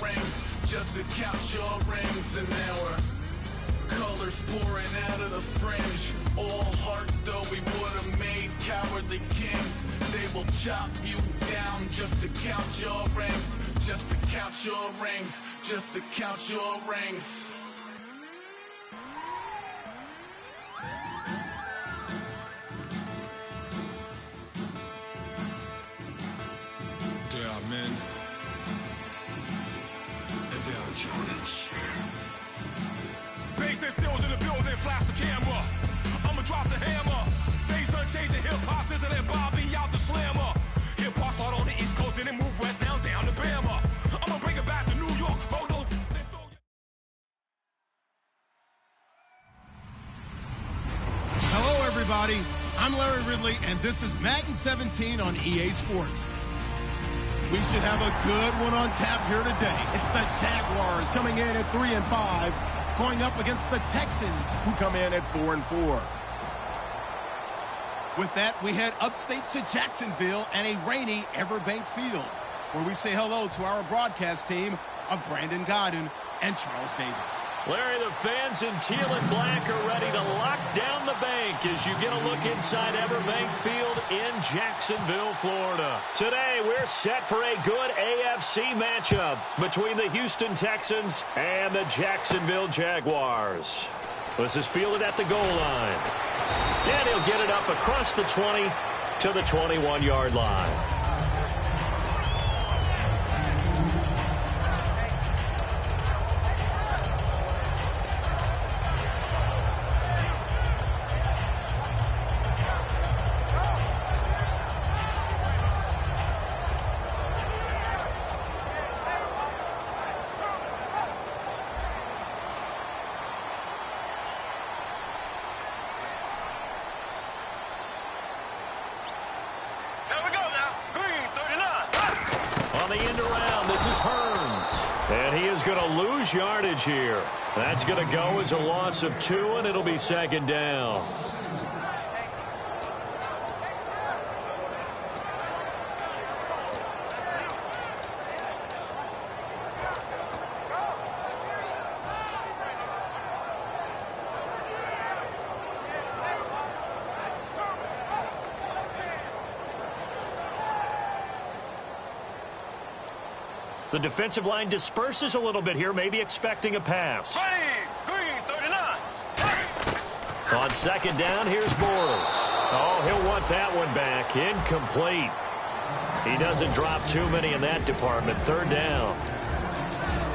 rings, just to count your rings. And now we're colors pouring out of the fringe. All heart though we would have made cowardly kings. They will chop you down just to count your rings, just to count your rings, just to count your rings. Yeah, man. Challenge. Bass and stills in the building, flash the camera. I'ma drop the hammer. Days done changing hip-hop, sizzling Bobby out the slammer. Hip-hop start on the East Coast and then move west down to Bama. I'ma bring it back to New York. Hello, everybody. I'm Larry Ridley, and this is Madden 17 on EA Sports. We should have a good one on tap here today. It's the Jaguars coming in at 3-5, going up against the Texans, who come in at 4-4. With that, we head upstate to Jacksonville and a rainy Everbank Field, where we say hello to our broadcast team of Brandon Godden and Charles Davis. Larry, the fans in teal and black are ready to lock down the bank as you get a look inside Everbank Field in Jacksonville, Florida. Today, we're set for a good AFC matchup between the Houston Texans and the Jacksonville Jaguars. This is fielded at the goal line. And he'll get it up across the 20 to the 21-yard line. Yardage here. That's going to go as a loss of 2, and it'll be second down. The defensive line disperses a little bit here, maybe expecting a pass. Green, 39. On second down, here's Bortles. Oh, he'll want that one back. Incomplete. He doesn't drop too many in that department. Third down.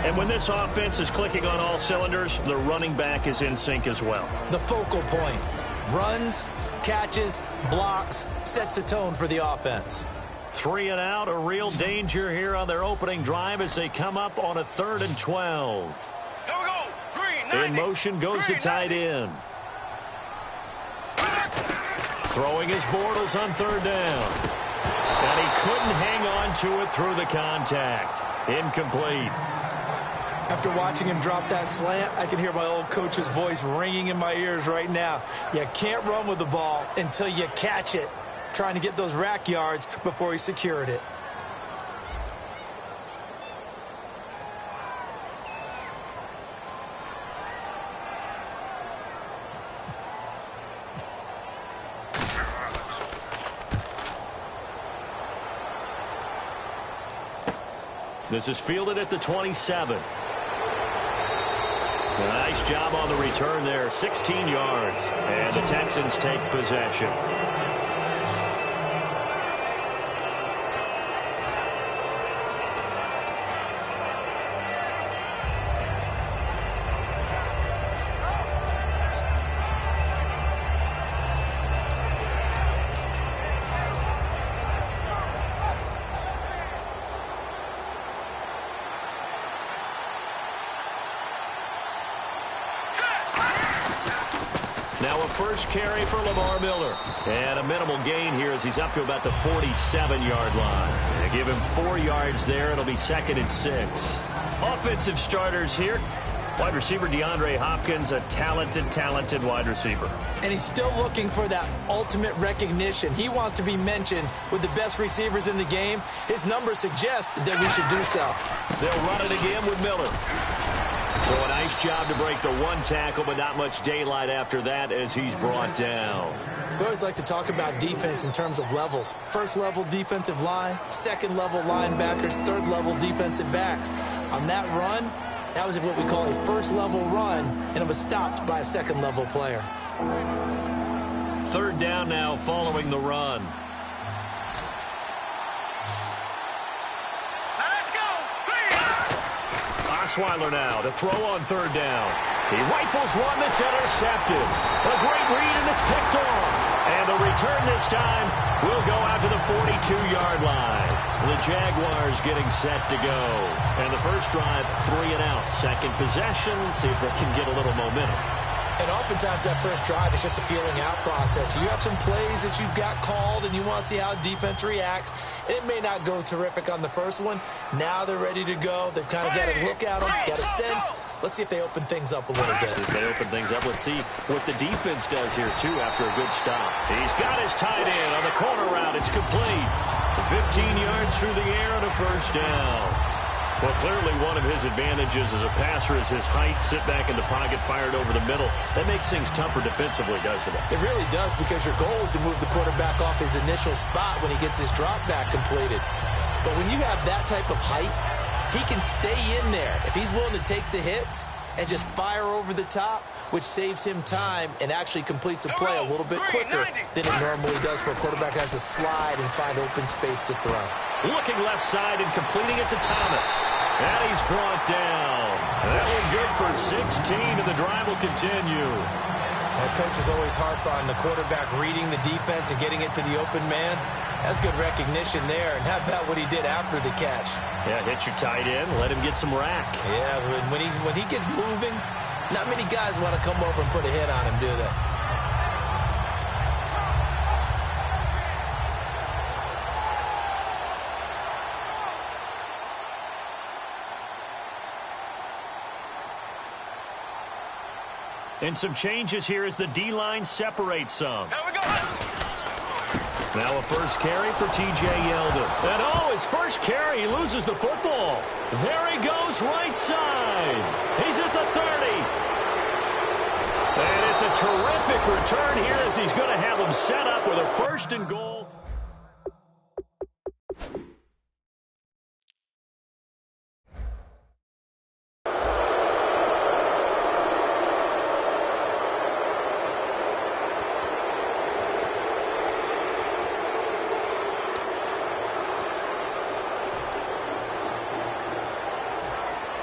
And when this offense is clicking on all cylinders, the running back is in sync as well. The focal point. Runs, catches, blocks, sets a tone for the offense. 3 and out, a real danger here on their opening drive as they come up on a 3rd and 12. Here we go. Green, 90. In motion goes the tight end. Throwing his Bortles on 3rd down. And he couldn't hang on to it through the contact. Incomplete. After watching him drop that slant, I can hear my old coach's voice ringing in my ears right now. You can't run with the ball until you catch it. Trying to get those rack yards before he secured it. This is fielded at the 27. Nice job on the return there, 16 yards. And the Texans take possession. Now a first carry for Lamar Miller. And a minimal gain here as he's up to about the 47-yard line. They give him 4 yards there. It'll be 2nd and 6. Offensive starters here. Wide receiver DeAndre Hopkins, a talented wide receiver. And he's still looking for that ultimate recognition. He wants to be mentioned with the best receivers in the game. His numbers suggest that we should do so. They'll run it again with Miller. So a nice job to break the one tackle, but not much daylight after that as he's brought down. We always like to talk about defense in terms of levels. First level defensive line, second level linebackers, third level defensive backs. On that run, that was what we call a first level run, and it was stopped by a second level player. Third down now following the run. Osweiler now to throw on third down. He rifles one that's intercepted. A great read, and it's picked off. And the return this time will go out to the 42-yard line. The Jaguars getting set to go. And the first drive, 3 and out. Second possession, see if they can get a little momentum. And oftentimes that first drive is just a feeling out process. You have some plays that you've got called and you want to see how defense reacts. It may not go terrific on the first one. Now they're ready to go. They've kind of got a look at them, got a sense. Let's see if they open things up a little bit. If they open things up, let's see what the defense does here, too, after a good stop. He's got his tight end on the corner route. It's complete. 15 yards through the air and a first down. Well, clearly one of his advantages as a passer is his height, sit back in the pocket, fired over the middle. That makes things tougher defensively, doesn't it? It really does, because your goal is to move the quarterback off his initial spot when he gets his drop back completed. But when you have that type of height, he can stay in there. If he's willing to take the hits and just fire over the top, which saves him time and actually completes a play a little bit quicker than it normally does for a quarterback who has to slide and find open space to throw. Looking left side and completing it to Thomas. And he's brought down. That one good for 16, and the drive will continue. Coaches always harp on the quarterback reading the defense and getting it to the open man. That's good recognition there. And how about what he did after the catch? Yeah, hit your tight end, let him get some rack. Yeah, when he gets moving, not many guys want to come over and put a hit on him, do they? And some changes here as the D-line separates some. Here we go. Now a first carry for T.J. Yeldon. And oh, his first carry, he loses the football. There he goes, right side. He's at the 30. And it's a terrific return here as he's going to have him set up with a first and goal.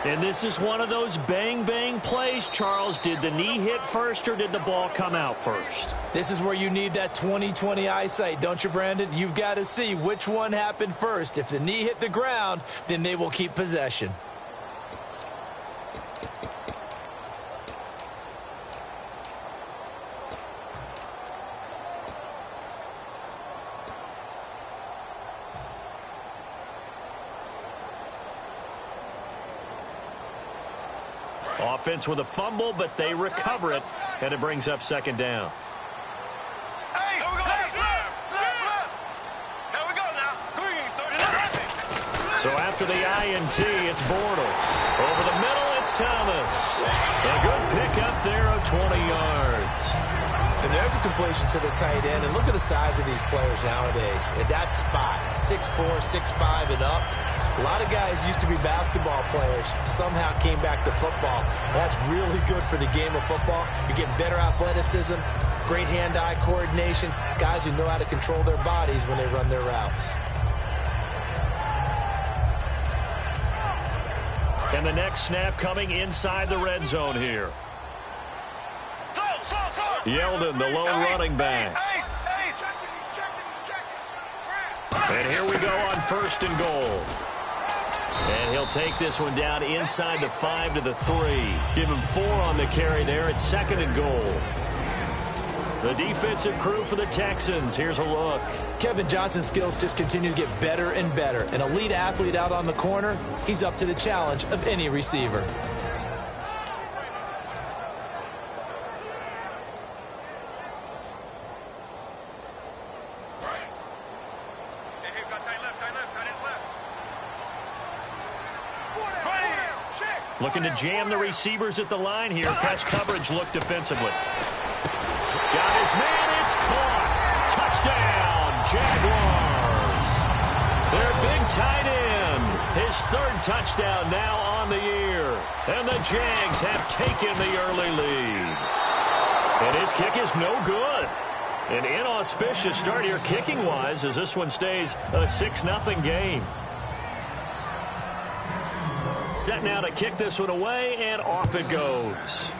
And this is one of those bang-bang plays, Charles. Did the knee hit first or did the ball come out first? This is where you need that 20/20 eyesight, don't you, Brandon? You've got to see which one happened first. If the knee hit the ground, then they will keep possession. Offense with a fumble, but they recover it, and it brings up second down. Hey, here we go. Left. Here we go now. Green, 39. So after the INT, it's Bortles. Over the middle, it's Thomas. A good pick up there of 20 yards. And there's a completion to the tight end. And look at the size of these players nowadays. At that spot, 6'4", 6'5", and up. A lot of guys used to be basketball players, somehow came back to football. That's really good for the game of football. You're getting better athleticism, great hand-eye coordination, guys who know how to control their bodies when they run their routes. And the next snap coming inside the red zone here. Yeldon, the lone running back. And here we go on first and goal. And he'll take this one down inside the 5 to the 3. Give him 4 on the carry there at second and goal. The defensive crew for the Texans. Here's a look. Kevin Johnson's skills just continue to get better and better. An elite athlete out on the corner. He's up to the challenge of any receiver. Looking to jam the receivers at the line here. Press coverage look defensively. Got his man. It's caught. Touchdown, Jaguars. Their big tight end. His third touchdown now on the year. And the Jags have taken the early lead. And his kick is no good. An inauspicious start here kicking-wise as this one stays a 6-0 game. Set now to kick this one away, and off it goes.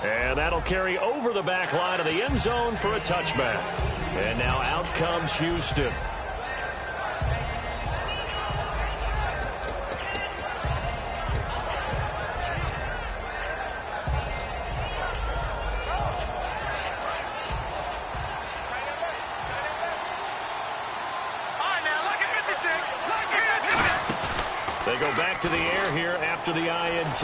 And that'll carry over the back line of the end zone for a touchback. And now out comes Houston. They go back to the air here after the INT.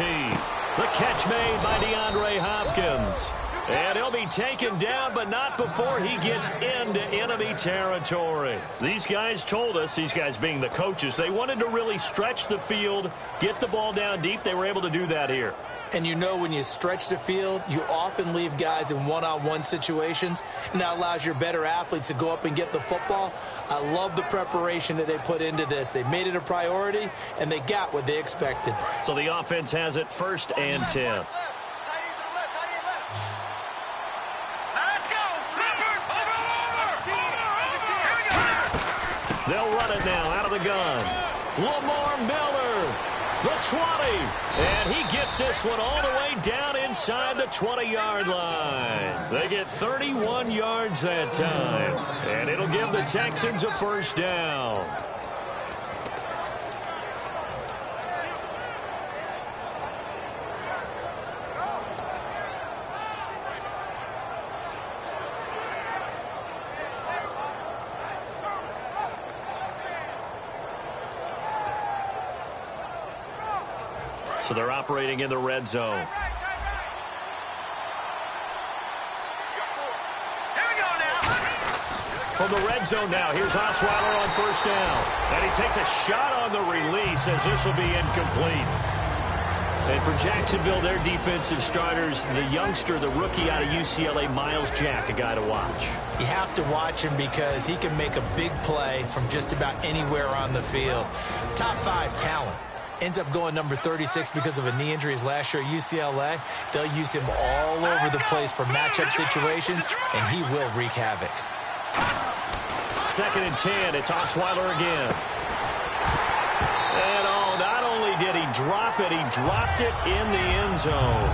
The catch made by DeAndre Hopkins. And he'll be taken down, but not before he gets into enemy territory. These guys told us, these guys being the coaches, they wanted to really stretch the field, get the ball down deep. They were able to do that here. And you know when you stretch the field, you often leave guys in one-on-one situations, and that allows your better athletes to go up and get the football. I love the preparation that they put into this. They made it a priority, and they got what they expected. So the offense has it 1st and 10. They'll run it now out of the gun. Lamar Miller, the 20. And he gets this one all the way down inside the 20-yard line. They get 31 yards that time. And it'll give the Texans a 1st down. So they're operating in the red zone. From the red zone now, here's Osweiler on 1st down. And he takes a shot on the release as this will be incomplete. And for Jacksonville, their defensive starters, the youngster, the rookie out of UCLA, Miles Jack, a guy to watch. You have to watch him because he can make a big play from just about anywhere on the field. Top 5 talent. Ends up going number 36 because of a knee injury last year at UCLA. They'll use him all over the place for matchup situations, and he will wreak havoc. 2nd and 10. It's Osweiler again. And not only did he drop it, he dropped it in the end zone.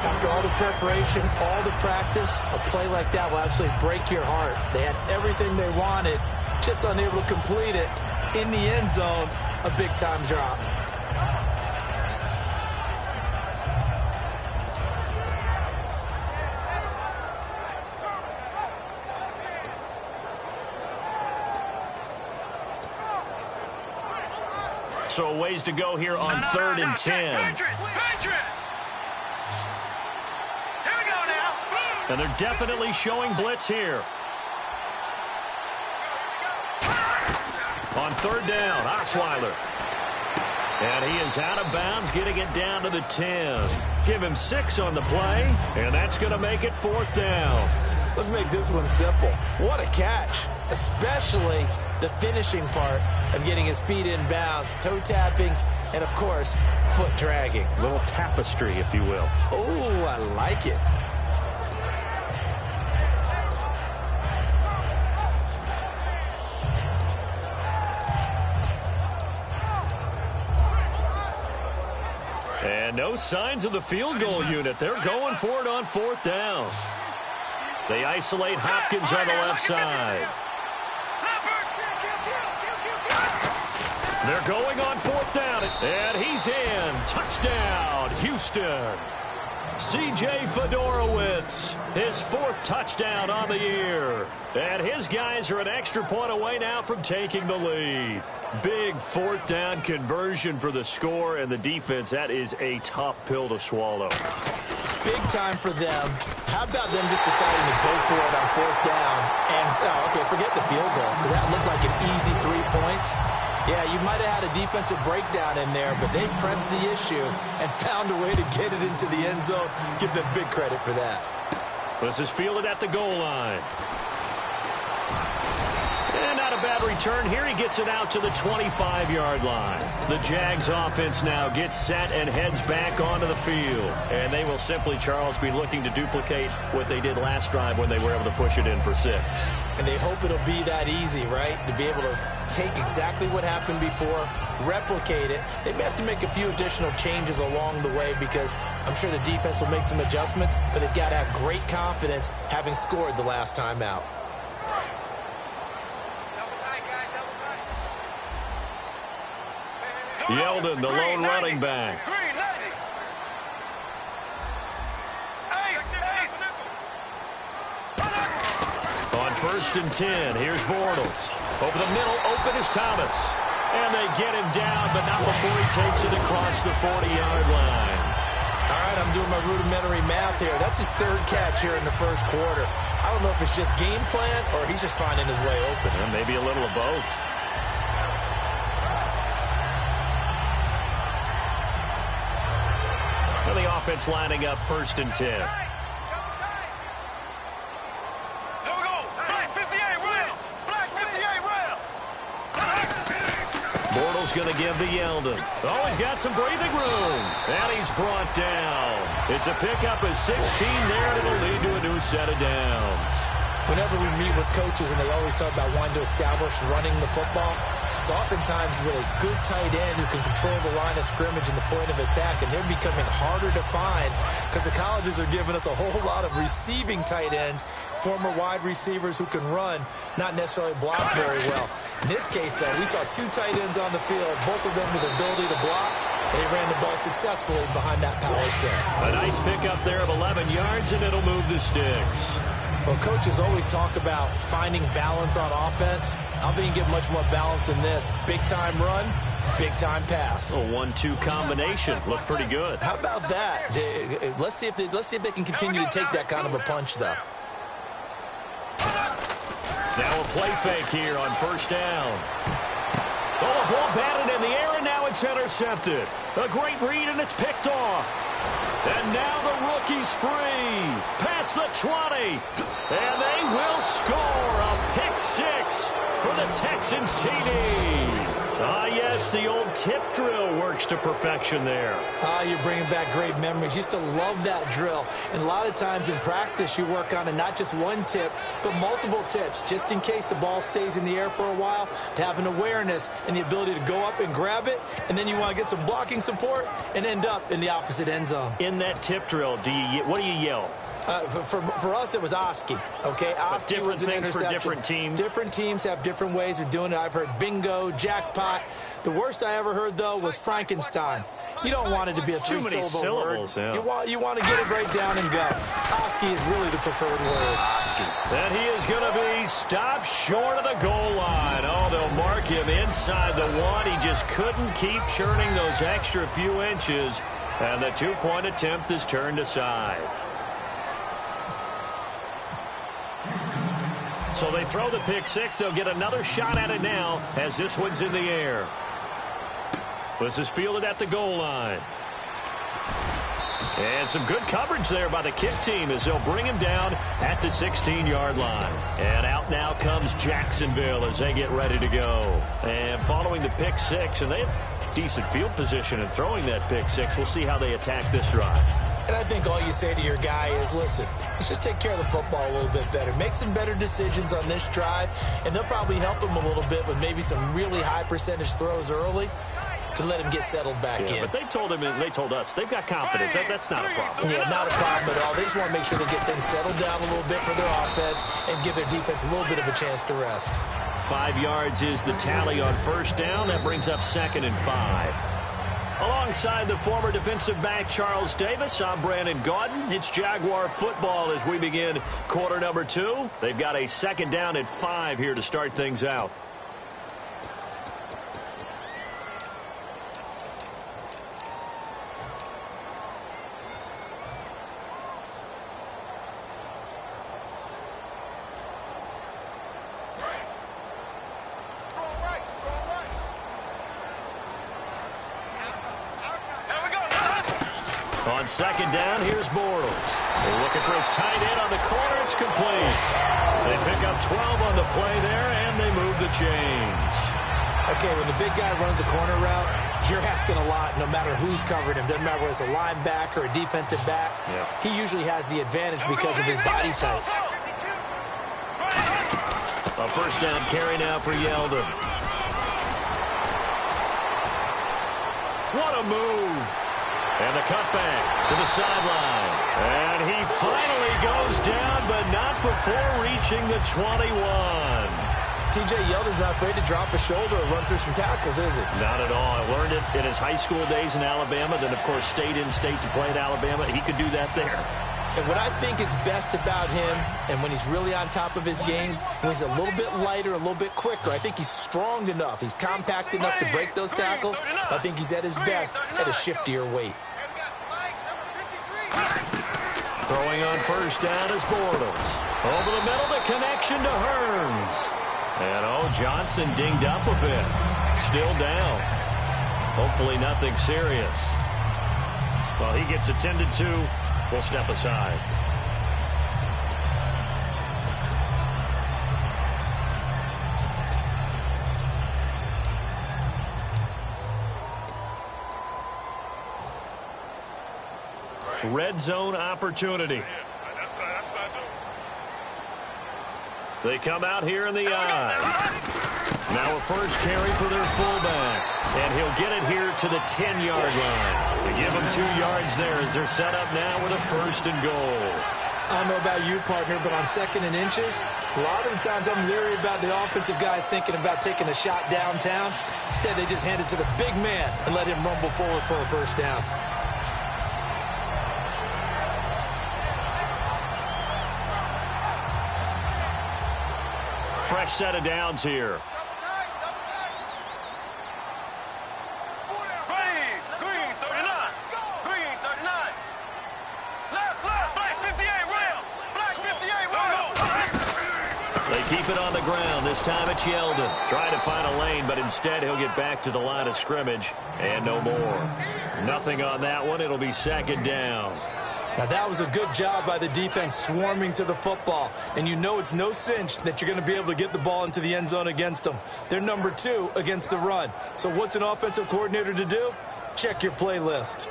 After all the preparation, all the practice, a play like that will absolutely break your heart. They had everything they wanted, just unable to complete it. In the end zone, a big-time drop. So a ways to go here on 3rd and 10. And they're definitely showing blitz here. On 3rd down, Osweiler. And he is out of bounds, getting it down to the 10. Give him 6 on the play, and that's going to make it 4th down. Let's make this one simple. What a catch, especially the finishing part of getting his feet in bounds, toe tapping, and, of course, foot dragging. A little tapestry, if you will. Oh, I like it. And no signs of the field goal unit. They're going for it on 4th down. They isolate Hopkins on the left side. They're going on 4th down. And he's in. Touchdown, Houston. C.J. Fedorowicz, his 4th touchdown on the year. And his guys are an extra point away now from taking the lead. Big 4th down conversion for the score, and the defense, that is a tough pill to swallow. Big time for them. How about them just deciding to go for it on 4th down? And, okay, forget the field goal, because that looked like an easy 3 points. Yeah, you might have had a defensive breakdown in there, but they pressed the issue and found a way to get it into the end zone. Give them big credit for that. This is fielded at the goal line. And not a bad return here. He gets it out to the 25-yard line. The Jags offense now gets set and heads back onto the field. And they will simply, Charles, be looking to duplicate what they did last drive when they were able to push it in for 6. And they hope it'll be that easy, right? To be able to take exactly what happened before, replicate it. They may have to make a few additional changes along the way because I'm sure the defense will make some adjustmts, but they've got to have great confidence having scored the last time out. Yeldon, the lone running back. On 1st and 10, here's Bortles. Over the middle, open is Thomas. And they get him down, but not before he takes it across the 40-yard line. All right, I'm doing my rudimentary math here. That's his 3rd catch here in the 1st quarter. I don't know if it's just game plan or he's just finding his way open. Or maybe a little of both. For the offense lining up 1st and 10. Bortles going to give to Yeldon. Oh, he's got some breathing room. And he's brought down. It's a pickup of 16 there, and it'll lead to a new set of downs. Whenever we meet with coaches and they always talk about wanting to establish running the football, it's oftentimes with a good tight end who can control the line of scrimmage and the point of attack, and they're becoming harder to find because the colleges are giving us a whole lot of receiving tight ends, former wide receivers who can run, not necessarily block very well. In this case, though, we saw 2 tight ends on the field, both of them with the ability to block, and he ran the ball successfully behind that power set. A nice pickup there of 11 yards, and it'll move the sticks. Well, coaches always talk about finding balance on offense. I don't think you can get much more balance than this. Big-time run, big-time pass. A 1-2 combination. Looked pretty good. How about that? Let's see if they can continue to take that kind of a punch, though. Now a play fake here on 1st down. Oh, the ball batted in the air, and now it's intercepted. A great read, and it's picked off. And now the rookie's free. Past the 20. And they will score a pick 6 for the Texans TD. Ah, yes, the old tip drill works to perfection there. Ah, you're bringing back great memories. Used to love that drill. And a lot of times in practice, you work on it, not just one tip, but multiple tips, just in case the ball stays in the air for a while, to have an awareness and the ability to go up and grab it, and then you want to get some blocking support and end up in the opposite end zone. In that tip drill, what do you yell? For us, it was Oski. Okay, Oski was an interception. For different teams. Different teams have different ways of doing it. I've heard bingo, jackpot. The worst I ever heard, though, was Frankenstein. You don't want it to be a 3-syllable word. Yeah. You want to get it right down and go. Oski is really the preferred word. Oski. And he is going to be stopped short of the goal line. Oh, they'll mark him inside the 1. He just couldn't keep churning those extra few inches. And the 2-point attempt is turned aside. So they throw the pick 6. They'll get another shot at it now as this one's in the air. This is fielded at the goal line. And some good coverage there by the kick team as they'll bring him down at the 16-yard line. And out now comes Jacksonville as they get ready to go. And following the pick 6, and they have decent field position in throwing that pick 6. We'll see how they attack this drive. And I think all you say to your guy is, listen, let's just take care of the football a little bit better. Make some better decisions on this drive, and they'll probably help him a little bit with maybe some really high percentage throws early to let him get settled back in. But they told him, and they told us, they've got confidence. That's not a problem. Yeah, not a problem at all. They just want to make sure they get things settled down a little bit for their offense and give their defense a little bit of a chance to rest. 5 yards is the tally on 1st down. That brings up 2nd and 5. Alongside the former defensive back Charles Davis, I'm Brandon Gaudin. It's Jaguar football as we begin quarter number 2. They've got a 2nd down and 5 here to start things out. On second down, here's Bortles. They're looking for his tight end on the corner. It's complete. They pick up 12 on the play there, and they move the chains. Okay, when the big guy runs a corner route, you're asking a lot no matter who's covering him. Doesn't matter whether it's a linebacker or a defensive back. Yeah. He usually has the advantage because of his body type. A first down carry now for Yeldon. What a move. And the cutback to the sideline. And he finally goes down, but not before reaching the 21. T.J. Yeldon's not afraid to drop a shoulder or run through some tackles, is he? Not at all. I learned it in his high school days in Alabama, then, of course, stayed in state to play at Alabama. He could do that there. And what I think is best about him, and when he's really on top of his game, when he's a little bit lighter, a little bit quicker, I think he's strong enough. He's compact enough to break those tackles. I think he's at his best at a shiftier weight. Throwing on first down is Bortles. Over the middle, the connection to Hearns. And, Johnson dinged up a bit. Still down. Hopefully nothing serious. Well, he gets attended to. We'll step aside. Red zone opportunity. They come out here in the eye. Now a first carry for their fullback. And he'll get it here to the 10-yard line. They give him 2 yards there as they're set up now with a first and goal. I don't know about you, partner, but on second and inches, a lot of the times I'm leery about the offensive guys thinking about taking a shot downtown. Instead, they just hand it to the big man and let him rumble forward for a first down. Fresh set of downs here. Keep it on the ground. This time it's Yeldon. Trying to find a lane, but instead he'll get back to the line of scrimmage. And no more. Nothing on that one. It'll be second down. Now that was a good job by the defense swarming to the football. And you know it's no cinch that you're going to be able to get the ball into the end zone against them. They're number 2 against the run. So what's an offensive coordinator to do? Check your playlist.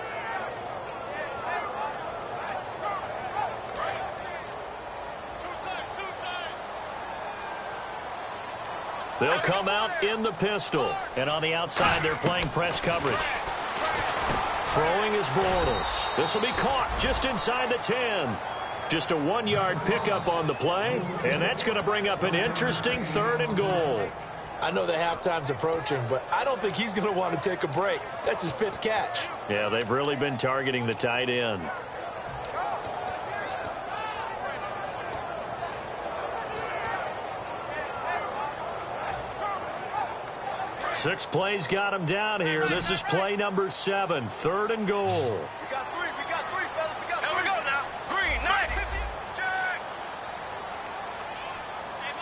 They'll come out in the pistol. And on the outside, they're playing press coverage. Throwing is Bortles. This will be caught just inside the 10. Just a 1-yard pickup on the play. And that's going to bring up an interesting 3rd and goal. I know the halftime's approaching, but I don't think he's going to want to take a break. That's his 5th catch. Yeah, they've really been targeting the tight end. Six plays got him down here. This is play number 7, 3rd and goal. We got 3, fellas. Here we go now. Green,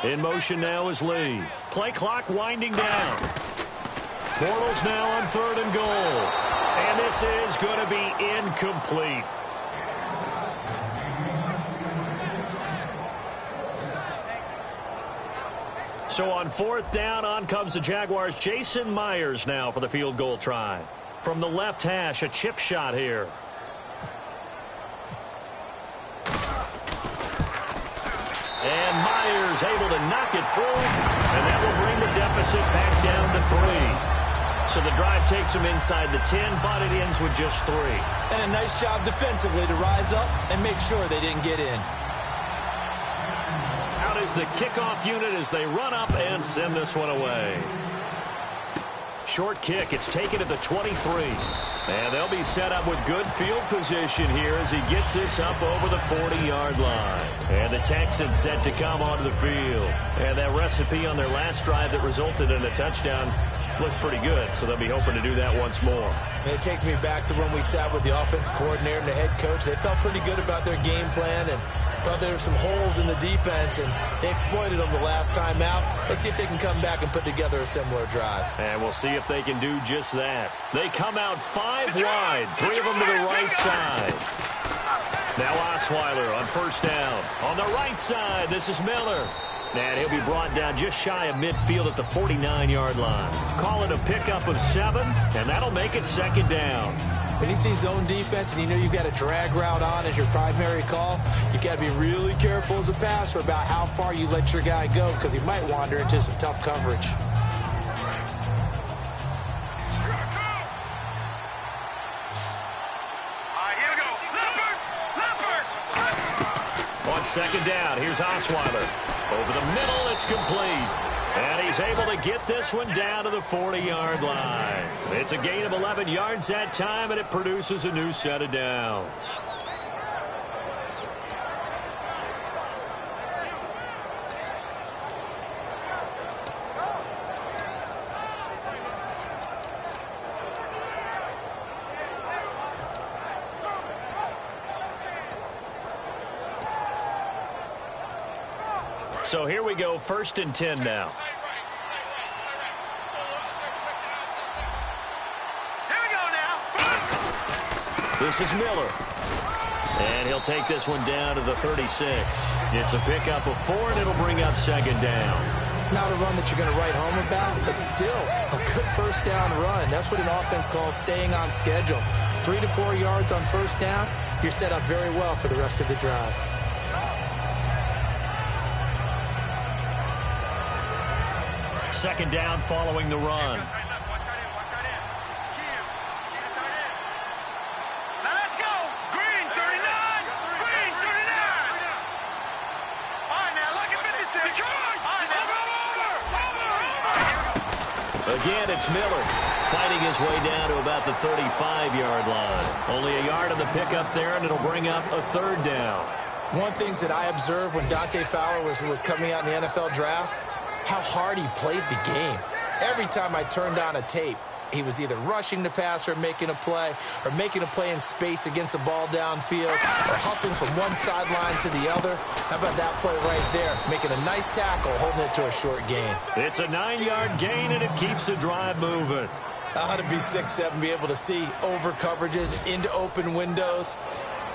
9. In motion now is Lee. Play clock winding down. Bortles now on 3rd and goal. And this is going to be incomplete. So on 4th down, on comes the Jaguars. Jason Myers now for the field goal try. From the left hash, a chip shot here. And Myers able to knock it through. And that will bring the deficit back down to 3. So the drive takes them inside the 10, but it ends with just 3. And a nice job defensively to rise up and make sure they didn't get in. Is the kickoff unit as they run up and send this one away. Short kick. It's taken at the 23. And they'll be set up with good field position here as he gets this up over the 40-yard line. And the Texans set to come onto the field. And that recipe on their last drive that resulted in a touchdown looked pretty good, so they'll be hoping to do that once more. And it takes me back to when we sat with the offensive coordinator and the head coach. They felt pretty good about their game plan, and Well, there were some holes in the defense, and they exploited them the last time out. Let's see if they can come back and put together a similar drive. And we'll see if they can do just that. They come out 5 wide, 3 of them to the right side. Now Osweiler on first down. On the right side, this is Miller. And he'll be brought down just shy of midfield at the 49-yard line. Call it a pickup of 7, and that'll make it second down. When you see zone defense and you know you've got a drag route on as your primary call, you got to be really careful as a passer about how far you let your guy go because he might wander into some tough coverage. On second down, here's Osweiler. Over the middle, it's complete. And he's able to get this one down to the 40-yard line. It's a gain of 11 yards that time, and it produces a new set of downs. So here we go, 1st and 10 now. Here we go now. This is Miller. And he'll take this one down to the 36. It's a pickup of 4, and it'll bring up second down. Not a run that you're going to write home about, but still a good first down run. That's what an offense calls staying on schedule. 3 to 4 yards on first down, you're set up very well for the rest of the drive. Second down following the run. Now let's go. Green, 39. Green, 39. All right, now look at 56. Again, it's Miller fighting his way down to about the 35-yard line. Only a yard on the pickup there, and it'll bring up a 3rd down. One thing that I observed when Dante Fowler was coming out in the NFL draft, how hard he played the game. Every time I turned on a tape, he was either rushing the passer, making a play, or making a play in space against the ball downfield, or hustling from one sideline to the other. How about that play right there? Making a nice tackle, holding it to a short gain. It's a 9-yard gain, and it keeps the drive moving. I ought to be 6'7", be able to see over coverages into open windows.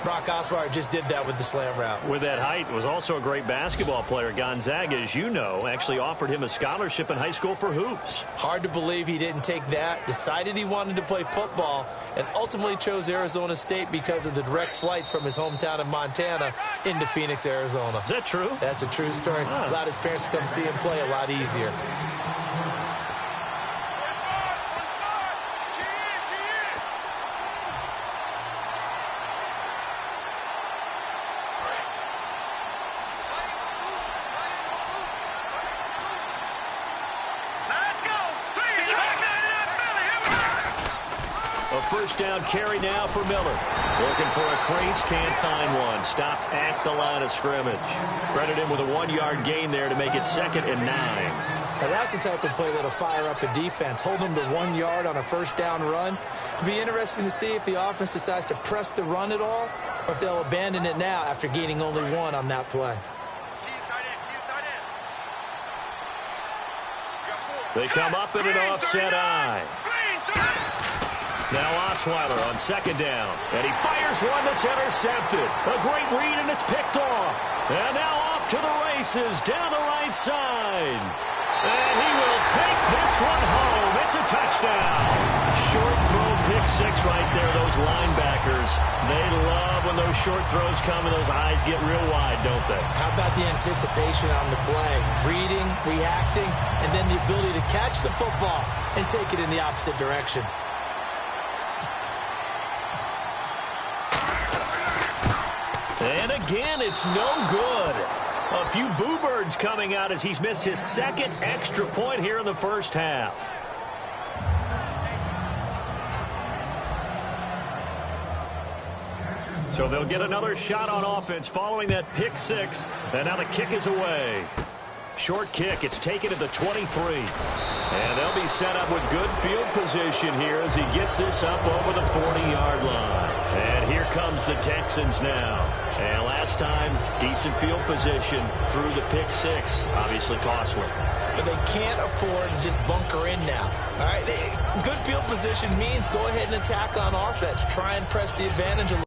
Brock Osweiler just did that with the slant route. With that height, was also a great basketball player. Gonzaga, as you know, actually offered him a scholarship in high school for hoops. Hard to believe he didn't take that, decided he wanted to play football, and ultimately chose Arizona State because of the direct flights from his hometown of Montana into Phoenix, Arizona. Is that true? That's a true story. Allowed his parents to come see him play a lot easier. First down carry now for Miller. Looking for a crease, can't find one. Stopped at the line of scrimmage. Credit him with a 1-yard gain there to make it 2nd and 9. Now that's the type of play that'll fire up a defense. Hold them to 1 yard on a first down run. It'll be interesting to see if the offense decides to press the run at all, or if they'll abandon it now after gaining only 1 on that play. They come up in an offset eye. Now Osweiler on second down. And he fires one that's intercepted. A great read, and it's picked off. And now off to the races down the right side. And he will take this one home. It's a touchdown. Short throw, pick 6 right there. Those linebackers, they love when those short throws come and those eyes get real wide, don't they? How about the anticipation on the play? Reading, reacting, and then the ability to catch the football and take it in the opposite direction. And again, it's no good. A few boo birds coming out as he's missed his 2nd extra point here in the first half. So they'll get another shot on offense following that pick 6. And now the kick is away. short kick. It's taken at the 23. And they'll be set up with good field position here as he gets this up over the 40-yard line. And here comes the Texans now. And last time, decent field position through the pick six. Obviously costly. But they can't afford to just bunker in now. All right, good field position means go ahead and attack on offense. Try and press the advantage a little.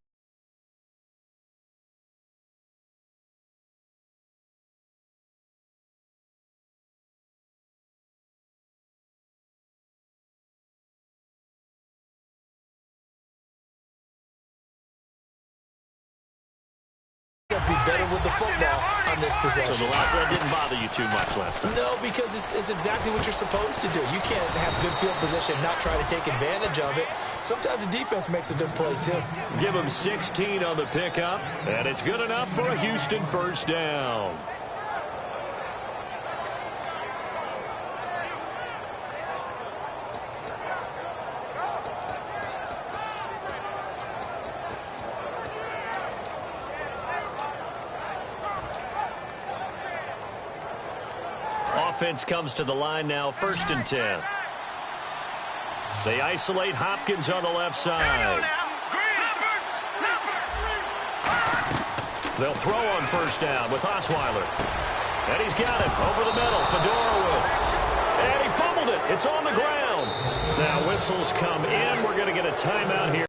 Be better with the football on this possession. So the last one didn't bother you too much last time? No, because it's exactly what you're supposed to do. You can't have good field position, not try to take advantage of it. Sometimes the defense makes a good play, too. Give him 16 on the pickup, and it's good enough for a Houston first down. Offense comes to the line now, 1st and 10. They isolate Hopkins on the left side. They'll throw on 1st down with Osweiler. And he's got it over the middle, Fedorowicz. And he fumbled it. It's on the ground. Now whistles come in. We're going to get a timeout here.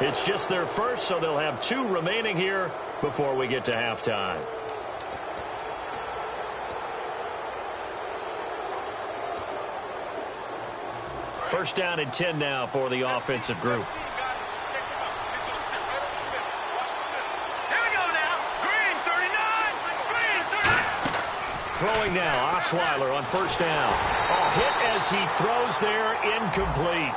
It's just their first, so they'll have 2 remaining here before we get to halftime. First down and 10 now for the offensive group. Throwing now, Osweiler on 1st down. A hit as he throws there, incomplete.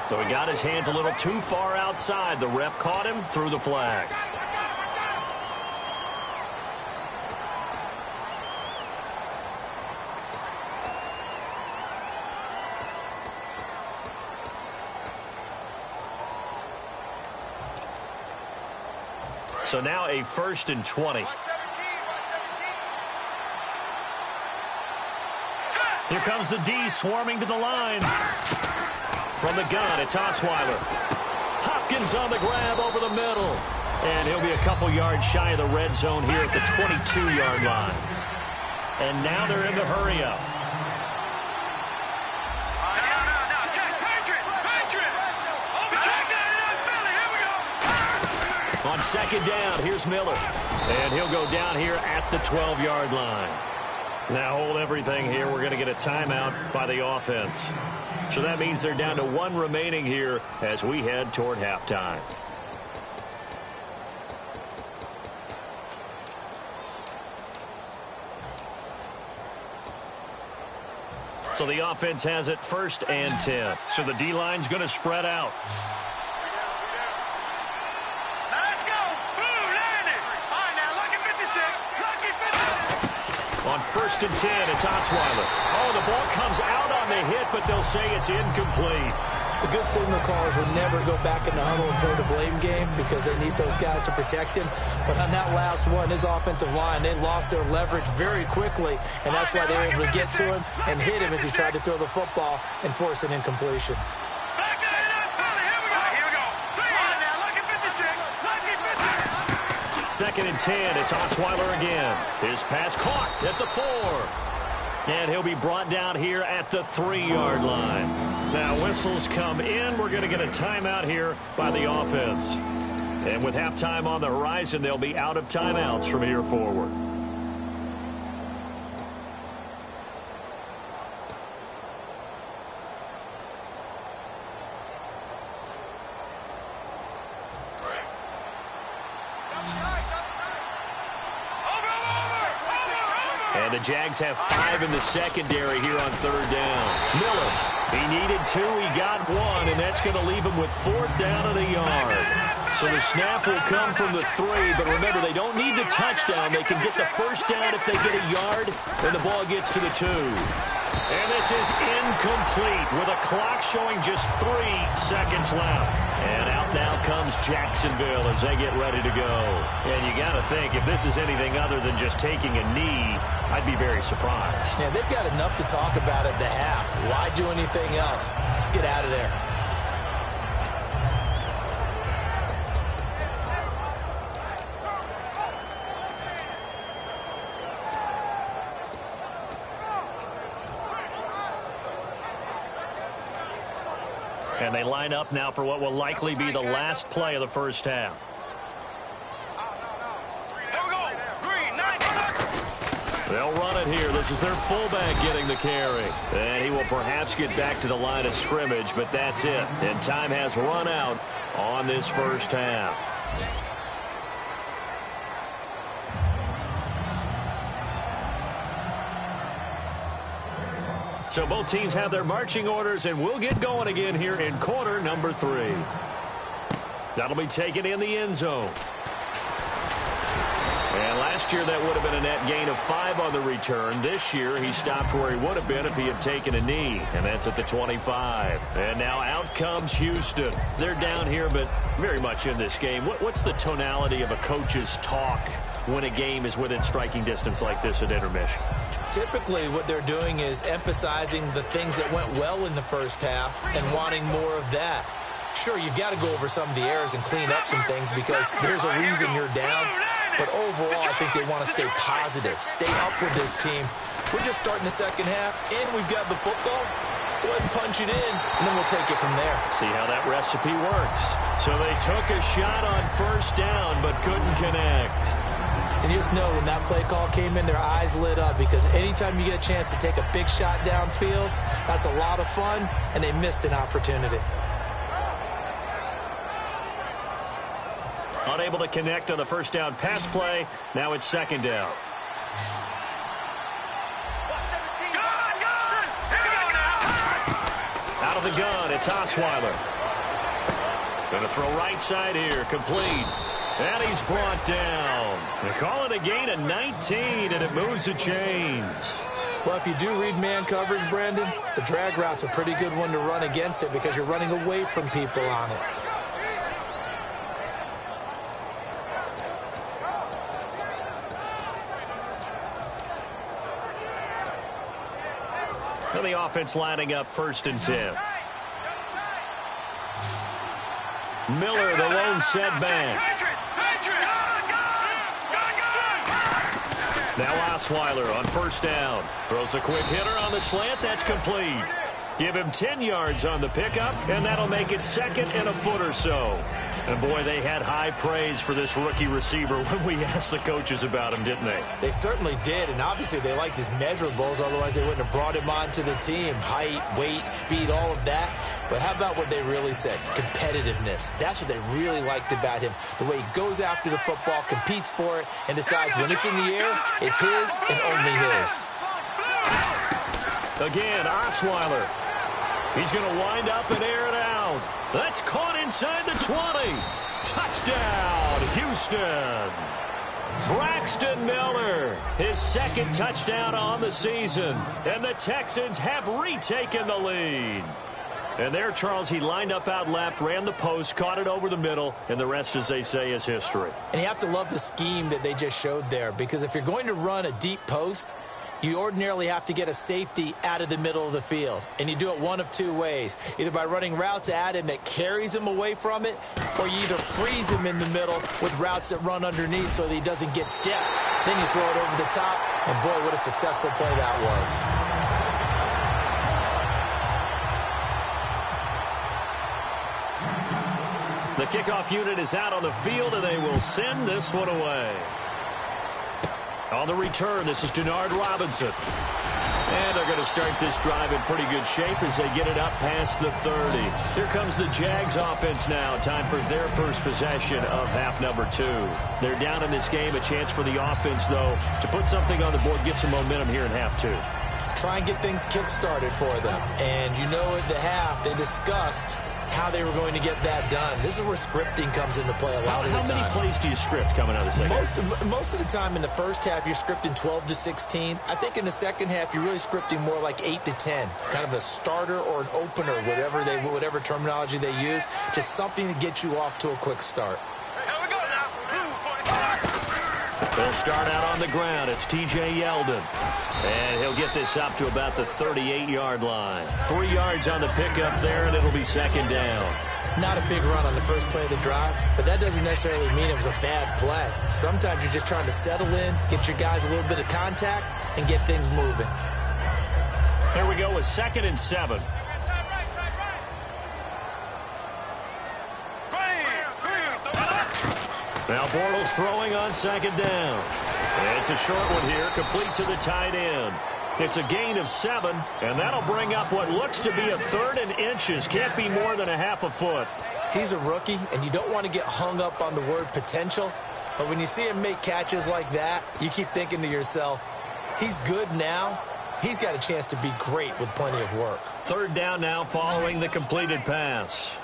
So he got his hands a little too far outside. The ref caught him, threw the flag. So now a 1st and 20. Here comes the D swarming to the line. From the gun, it's Osweiler. Hopkins on the grab over the middle. And he'll be a couple yards shy of the red zone here at the 22-yard line. And now they're in the hurry-up. On 2nd down, here's Miller. And he'll go down here at the 12-yard line. Now hold everything here. We're going to get a timeout by the offense. So that means they're down to 1 remaining here as we head toward halftime. So the offense has it 1st and 10. So the D-line's going to spread out. On 1st and 10, it's Osweiler. Oh, the ball comes out on the hit, but they'll say it's incomplete. The good signal callers will never go back in the huddle and play the blame game because they need those guys to protect him. But on that last one, his offensive line, they lost their leverage very quickly, and that's why they were able to get to him and hit him as he tried to throw the football and force an incompletion. 2nd and 10, it's Osweiler again. His pass caught at the 4. And he'll be brought down here at the 3-yard line. Now whistles come in. We're going to get a timeout here by the offense. And with halftime on the horizon, they'll be out of timeouts from here forward. And the Jags have 5 in the secondary here on 3rd down. Miller, he needed 2, he got 1, and that's going to leave him with 4th down and a yard. So the snap will come from the 3, but remember, they don't need the touchdown. They can get the 1st down if they get a yard, and the ball gets to the 2. And this is incomplete with a clock showing just 3 seconds left. And out now comes Jacksonville as they get ready to go. And you got to think, if this is anything other than just taking a knee, I'd be very surprised. Yeah, they've got enough to talk about at the half. Why do anything else? Just get out of there. And they line up now for what will likely be the last play of the first half. They'll run it here. This is their fullback getting the carry. And he will perhaps get back to the line of scrimmage, but that's it. And time has run out on this first half. So both teams have their marching orders, and we'll get going again here in quarter number 3. That'll be taken in the end zone. And last year that would have been a net gain of 5 on the return. This year he stopped where he would have been if he had taken a knee, and that's at the 25. And now out comes Houston. They're down here, but very much in this game. What's the tonality of a coach's talk when a game is within striking distance like this at intermission? Typically, what they're doing is emphasizing the things that went well in the first half and wanting more of that. Sure, you've got to go over some of the errors and clean up some things because there's a reason you're down. But overall, I think they want to stay positive, stay up with this team. We're just starting the second half, and we've got the football. Let's go ahead and punch it in, and then we'll take it from there. See how that recipe works. So they took a shot on first down, but couldn't connect. And you just know when that play call came in, their eyes lit up because anytime you get a chance to take a big shot downfield, that's a lot of fun, and they missed an opportunity. Unable to connect on the first down pass play. Now it's second down. Out of the gun, it's Osweiler. Going to throw right side here, complete. And he's brought down. They call it a gain of 19, and it moves the chains. Well, if you do read man coverage, Brandon, the drag route's a pretty good one to run against it because you're running away from people on it. And the offense lining up 1st and 10. Miller, the lone setback. Now Osweiler on first down. Throws a quick hitter on the slant. That's complete. Give him 10 yards on the pickup, and that'll make it 2nd and a foot or so. And, boy, they had high praise for this rookie receiver when we asked the coaches about him, didn't they? They certainly did, and obviously they liked his measurables. Otherwise, they wouldn't have brought him onto the team. Height, weight, speed, all of that. But how about what they really said? Competitiveness. That's what they really liked about him. The way he goes after the football, competes for it, and decides when it's in the air, it's his and only his. Again, Osweiler. He's going to wind up and air it out. That's caught inside the 20. Touchdown, Houston. Braxton Miller, his 2nd touchdown on the season. And the Texans have retaken the lead. And there, Charles, he lined up out left, ran the post, caught it over the middle, and the rest, as they say, is history. And you have to love the scheme that they just showed there, because if you're going to run a deep post, you ordinarily have to get a safety out of the middle of the field. And you do it one of 2 ways. Either by running routes at him that carries him away from it, or you either freeze him in the middle with routes that run underneath so that he doesn't get depth. Then you throw it over the top, and boy, what a successful play that was. The kickoff unit is out on the field, and they will send this one away. On the return, this is Denard Robinson. And they're going to start this drive in pretty good shape as they get it up past the 30. Here comes the Jags offense now. Time for their first possession of half number 2. They're down in this game. A chance for the offense, though, to put something on the board, get some momentum here in half 2. Try and get things kick-started for them. And you know at the half, they discussed how they were going to get that done. This is where scripting comes into play a lot of the time. How many plays do you script coming out of the second? Most of the time in the first half, you're scripting 12 to 16. I think in the second half, you're really scripting more like 8 to 10. Kind of a starter or an opener, whatever terminology they use. Just something to get you off to a quick start. Here we go now. They'll start out on the ground. It's T.J. Yeldon. And he'll get this up to about the 38-yard line. 3 yards on the pickup there, and it'll be second down. Not a big run on the first play of the drive, but that doesn't necessarily mean it was a bad play. Sometimes you're just trying to settle in, get your guys a little bit of contact, and get things moving. Here we go with 2nd and 7. Now Bortles throwing on 2nd down. It's a short one here, complete to the tight end. It's a gain of 7, and that'll bring up what looks to be a 3rd and inches. Can't be more than a half a foot. He's a rookie, and you don't want to get hung up on the word potential. But when you see him make catches like that, you keep thinking to yourself, he's good now. He's got a chance to be great with plenty of work. 3rd down now following the completed pass.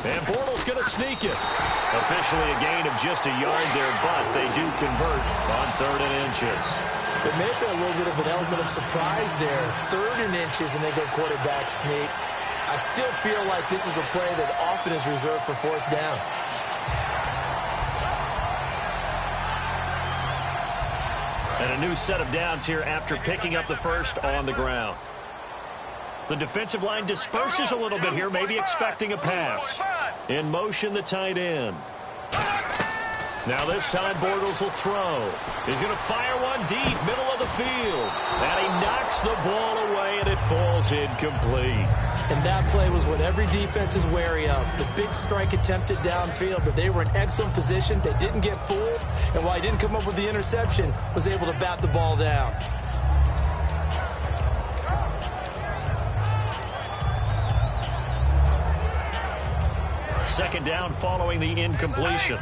And Bortles going to sneak it. Officially a gain of just a yard there, but they do convert on 3rd and inches. There may have been a little bit of an element of surprise there. 3rd and inches, and they go quarterback sneak. I still feel like this is a play that often is reserved for 4th down. And a new set of downs here after picking up the first on the ground. The defensive line disperses a little bit here, maybe expecting a pass. In motion, the tight end. Now this time, Bortles will throw. He's going to fire one deep, middle of the field. And he knocks the ball away, and it falls incomplete. And that play was what every defense is wary of. The big strike attempted downfield, but they were in excellent position. They didn't get fooled. And while he didn't come up with the interception, was able to bat the ball down. Second down following the incompletion.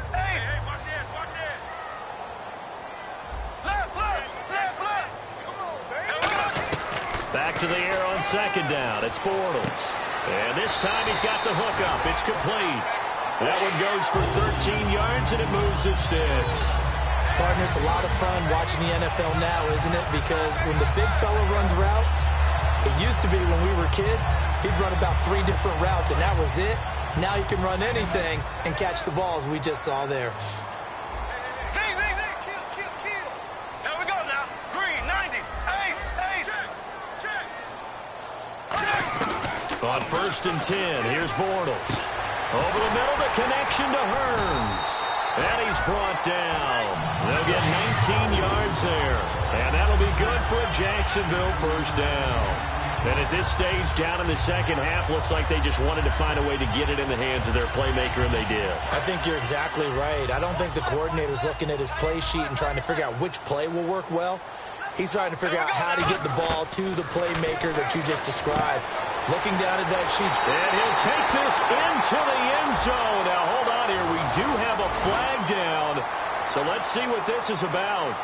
Back to the air on 2nd down. It's Bortles. And this time he's got the hook up. It's complete. That one goes for 13 yards, and it moves the sticks. Partner, it's a lot of fun watching the NFL now, isn't it? Because when the big fella runs routes, it used to be when we were kids, he'd run about 3 different routes, and that was it. Now he can run anything and catch the ball, as we just saw there. Kill. Here we go now. Green, 90. Ace. On 1st and 10, here's Bortles. Over the middle, the connection to Hearns. And he's brought down. They'll get 19 yards there. And that'll be good for a Jacksonville first down. And at this stage, down in the second half, looks like they just wanted to find a way to get it in the hands of their playmaker, and they did. I think you're exactly right. I don't think the coordinator's looking at his play sheet and trying to figure out which play will work well. He's trying to figure out how to get the ball to the playmaker that you just described. Looking down at that sheet. And he'll take this into the end zone. Now, hold on here. We do have a flag down. So let's see what this is about.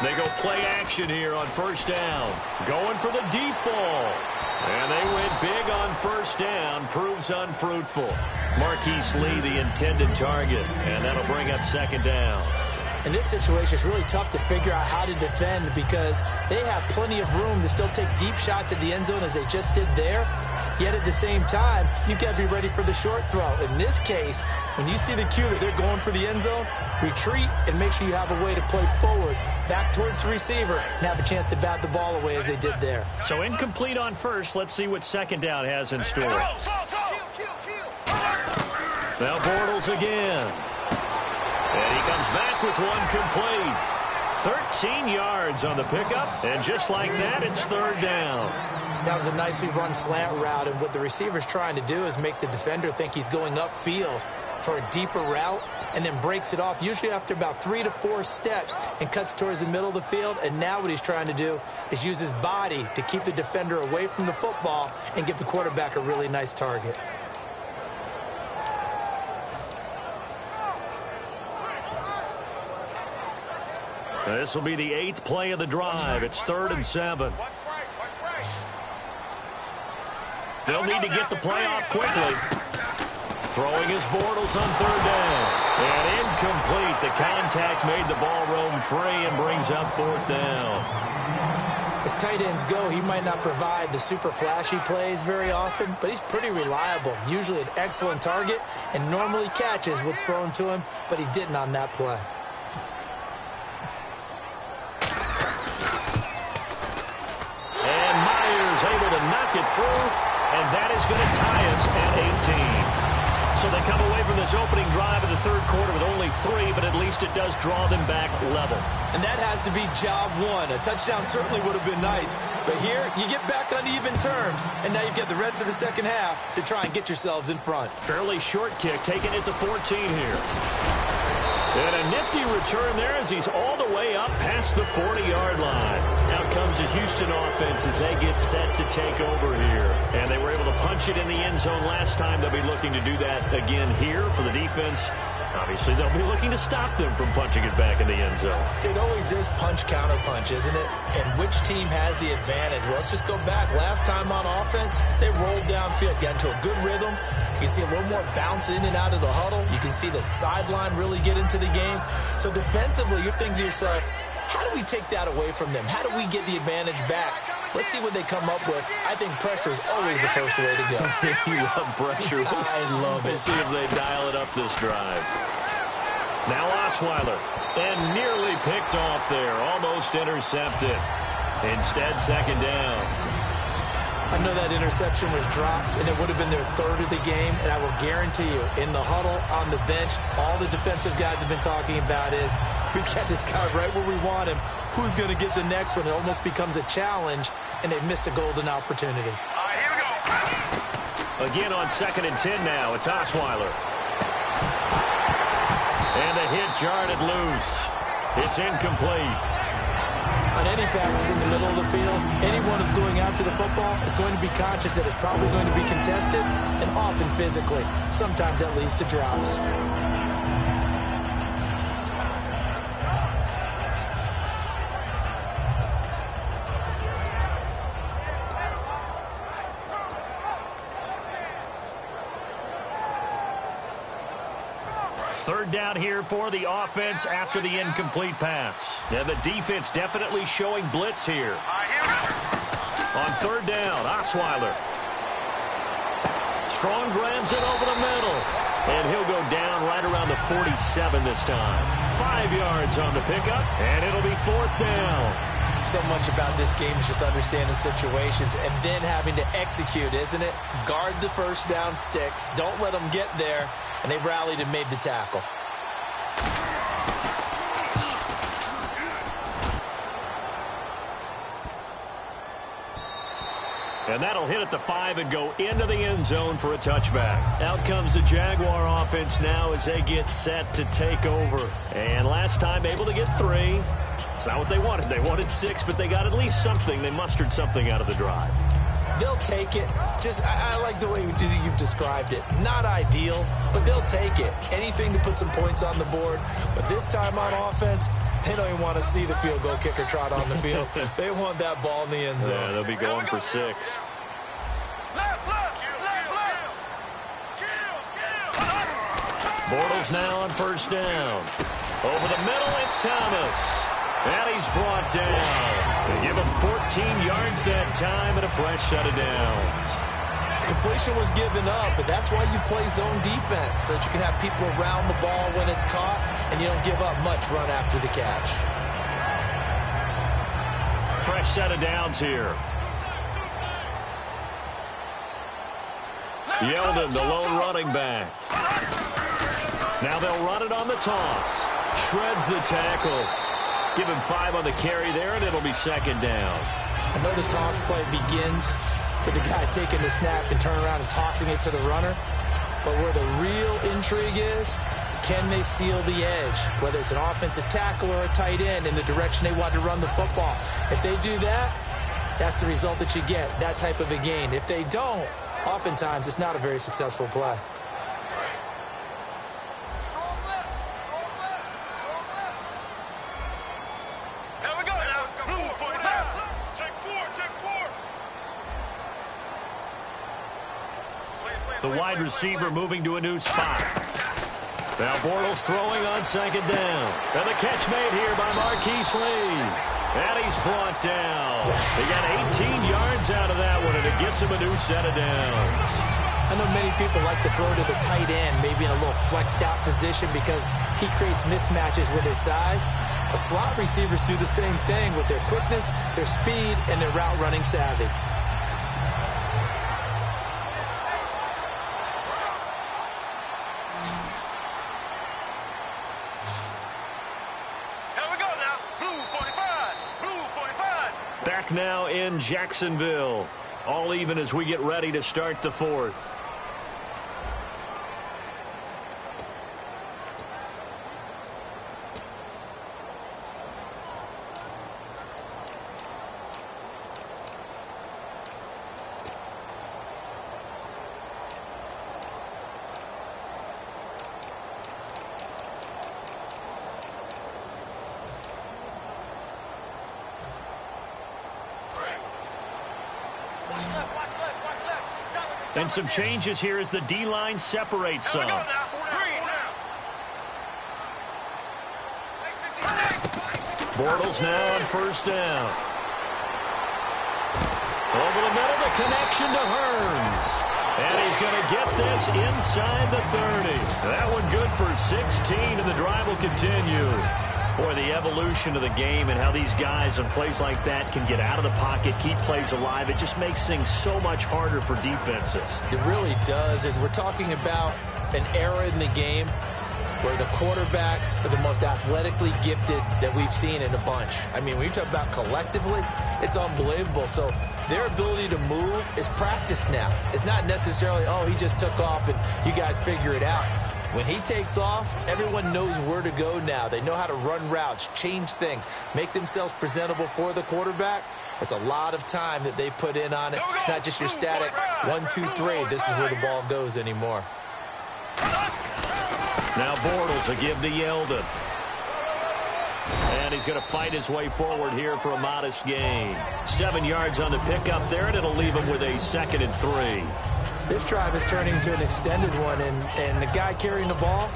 They go play action here on 1st down. Going for the deep ball. And they went big on 1st down. Proves unfruitful. Marquise Lee, the intended target. And that'll bring up 2nd down. In this situation, it's really tough to figure out how to defend because they have plenty of room to still take deep shots at the end zone as they just did there. Yet at the same time, you've got to be ready for the short throw. In this case, when you see the cue that they're going for the end zone, retreat and make sure you have a way to play forward, back towards the receiver, and have a chance to bat the ball away as they did there. So incomplete on first. Let's see what second down has in store. Now Bortles again. And he comes back with one complete. 13 yards on the pickup, and just like that, it's third down. That was a nicely run slant route, and what the receiver's trying to do is make the defender think he's going upfield for a deeper route, and then breaks it off, usually after about 3 to 4 steps, and cuts towards the middle of the field. And now what he's trying to do is use his body to keep the defender away from the football and give the quarterback a really nice target. This will be the 8th play of the drive. It's 3rd and 7. They'll need to get the play off quickly. Throwing his Bortles on 3rd down. And incomplete. The contact made the ball roam free and brings up 4th down. As tight ends go, he might not provide the super flashy plays very often, but he's pretty reliable. Usually an excellent target and normally catches what's thrown to him, but he didn't on that play. Able to knock it through, and that is going to tie us at 18. So they come away from this opening drive in the third quarter with only 3, but at least it does draw them back level. And that has to be job one. A touchdown certainly would have been nice, but here you get back on even terms, and now you get the rest of the second half to try and get yourselves in front. Fairly short kick, taking it to 14 here. And a nifty return there as he's all the way up past the 40-yard line. Out comes the Houston offense as they get set to take over here. And they were able to punch it in the end zone last time. They'll be looking to do that again here for the defense. Obviously, they'll be looking to stop them from punching it back in the end zone. It always is punch-counter-punch, isn't it? And which team has the advantage? Well, let's just go back. Last time on offense, they rolled downfield, got into a good rhythm. You can see a little more bounce in and out of the huddle. You can see the sideline really get into the game. So defensively, you're thinking to yourself, how do we take that away from them? How do we get the advantage back? Let's see what they come up with. I think pressure is always the first way to go. You love pressure. I love it. We'll see if they dial it up this drive. Now Osweiler. And nearly picked off there. Almost intercepted. Instead, second down. I know that interception was dropped, and it would have been their 3rd of the game, and I will guarantee you, in the huddle, on the bench, all the defensive guys have been talking about is, we've got this guy right where we want him. Who's going to get the next one? It almost becomes a challenge, and they've missed a golden opportunity. All right, here we go. Again on 2nd and 10 now, it's Osweiler. And the hit jarred it loose. It's incomplete. On any passes in the middle of the field, anyone who's going after the football is going to be conscious that it's probably going to be contested and often physically. Sometimes that leads to drops. Third down here for the offense after the incomplete pass. Now the defense definitely showing blitz here. On 3rd down, Osweiler. Strong grabs it over the middle. And he'll go down right around the 47 this time. 5 yards on the pickup, and it'll be 4th down. So much about this game is just understanding situations and then having to execute, isn't it? Guard the first down sticks. Don't let them get there. And they rallied and made the tackle. And that'll hit at the 5 and go into the end zone for a touchback. Out comes the Jaguar offense now as they get set to take over. And last time able to get 3. It's not what they wanted. They wanted 6, but they got at least something. They mustered something out of the drive. They'll take it. I like the way you've described it. Not ideal, but they'll take it. Anything to put some points on the board. But this time on offense, they don't even want to see the field goal kicker trot on the field. They want that ball in the end zone. Yeah, they'll be going for 6. Bortles now on 1st down. Over the middle, it's Thomas. And he's brought down. They give him 14 yards that time and a fresh set of downs. Completion was given up, but that's why you play zone defense, so that you can have people around the ball when it's caught, and you don't give up much run after the catch. Fresh set of downs here. Yeldon, the lone running back. Now they'll run it on the toss. Shreds the tackle. Give him 5 on the carry there, and it'll be second down. I know the toss play begins with the guy taking the snap and turning around and tossing it to the runner. But where the real intrigue is, can they seal the edge? Whether it's an offensive tackle or a tight end in the direction they want to run the football. If they do that, that's the result that you get, that type of a gain. If they don't, oftentimes it's not a very successful play. The wide receiver moving to a new spot. Now Bortles throwing on second down. And the catch made here by Marquise Lee. And he's brought down. They got 18 yards out of that one, and it gets him a new set of downs. I know many people like to throw to the tight end, maybe in a little flexed out position because he creates mismatches with his size. But slot receivers do the same thing with their quickness, their speed, and their route running savvy. Back now in Jacksonville. All even as we get ready to start the fourth. And some changes here as the D-line separates some. Bortles now on first down. Over the middle, the connection to Hearns. And he's going to get this inside the 30. That one good for 16, and the drive will continue. Boy, the evolution of the game and how these guys on plays like that can get out of the pocket, keep plays alive, it just makes things so much harder for defenses. It really does, and we're talking about an era in the game where the quarterbacks are the most athletically gifted that we've seen in a bunch. I mean, when you talk about collectively, it's unbelievable. So their ability to move is practiced now. It's not necessarily, oh, he just took off and you guys figure it out. When he takes off, everyone knows where to go now. They know how to run routes, change things, make themselves presentable for the quarterback. It's a lot of time that they put in on it. It's not just your static 1, 2, 3. This is where the ball goes anymore. Now Bortles a give to Yeldon. And he's going to fight his way forward here for a modest gain. 7 yards on the pickup there, and it'll leave him with a 2nd and 3. This drive is turning into an extended one, and the guy carrying the ball,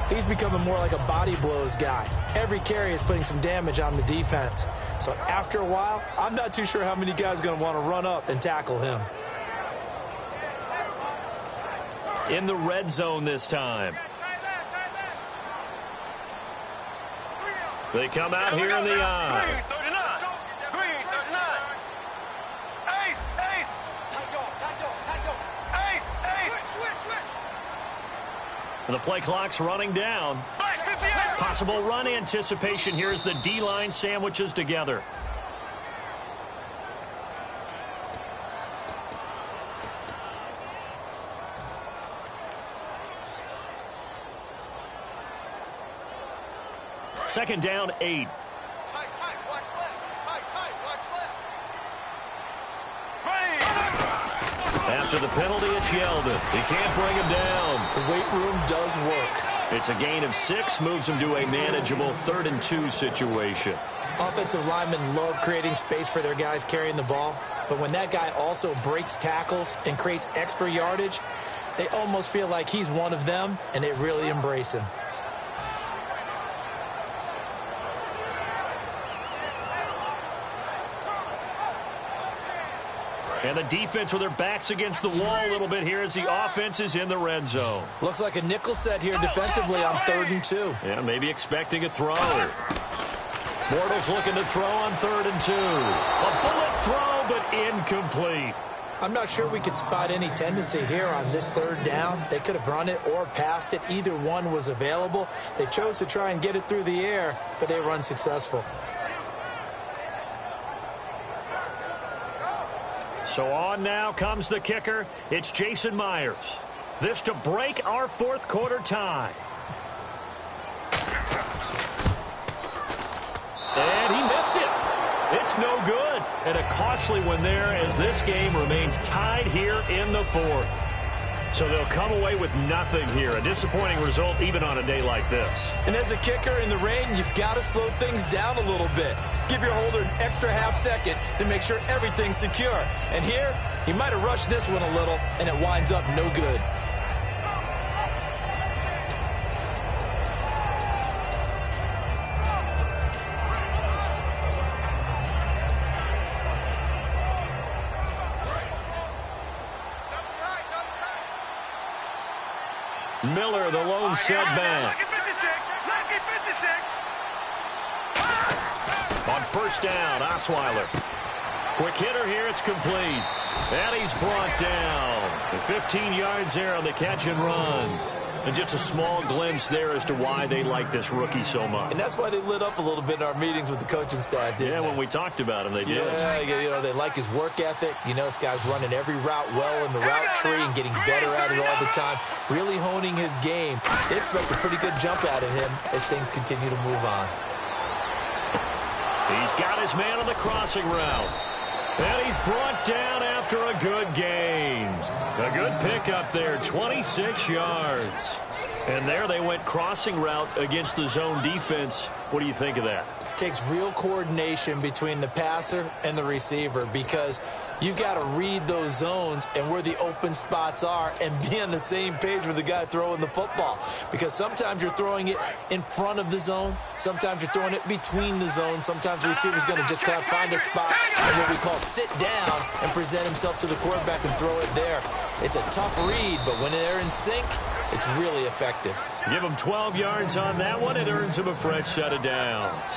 he's becoming more like a body blows guy. Every carry is putting some damage on the defense. So after a while, I'm not too sure how many guys are going to want to run up and tackle him. In the red zone this time. They come out here in the eye. The play clock's running down. Possible run anticipation here as the D-line sandwiches together. Second down, 8. After the penalty, it's Yeldon. He can't bring him down. The weight room does work. It's a gain of 6, moves him to a manageable 3rd and 2 situation. Offensive linemen love creating space for their guys carrying the ball, but when that guy also breaks tackles and creates extra yardage, they almost feel like he's one of them, and they really embrace him. And the defense with their backs against the wall a little bit here as the offense is in the red zone. Looks like a nickel set here defensively on 3rd and 2. Yeah, maybe expecting a throw. Bortles looking to throw on 3rd and 2. A bullet throw, but incomplete. I'm not sure we could spot any tendency here on this 3rd down. They could have run it or passed it. Either one was available. They chose to try and get it through the air, but they were unsuccessful. So on now comes the kicker. It's Jason Myers. This to break our 4th quarter tie. And he missed it. It's no good. And a costly one there as this game remains tied here in the 4th. So they'll come away with nothing here. A disappointing result even on a day like this. And as a kicker in the rain, you've got to slow things down a little bit. Give your holder an extra half second to make sure everything's secure. And here, he might have rushed this one a little, and it winds up no good. Miller, the lone setback. Lucky 56. Lucky 56. On 1st down, Osweiler. Quick hitter here, it's complete. And he's brought down. And 15 yards there on the catch and run. And just a small glimpse there as to why they like this rookie so much. And that's why they lit up a little bit in our meetings with the coaching staff, didn't they? Yeah, when we talked about him, they did. Yeah, you know, they like his work ethic. You know, this guy's running every route well in the route tree and getting better at it all the time. Really honing his game. They expect a pretty good jump out of him as things continue to move on. He's got his man on the crossing route. And he's brought down after a good gain. A good pickup there, 26 yards. And there they went crossing route against the zone defense. What do you think of that? Takes real coordination between the passer and the receiver because you've got to read those zones and where the open spots are and be on the same page with the guy throwing the football. Because sometimes you're throwing it in front of the zone. Sometimes you're throwing it between the zones. Sometimes the receiver's going to just kind of find a spot and what we call sit down and present himself to the quarterback and throw it there. It's a tough read, but when they're in sync, it's really effective. Give him 12 yards on that one. It earns him a fresh set of downs.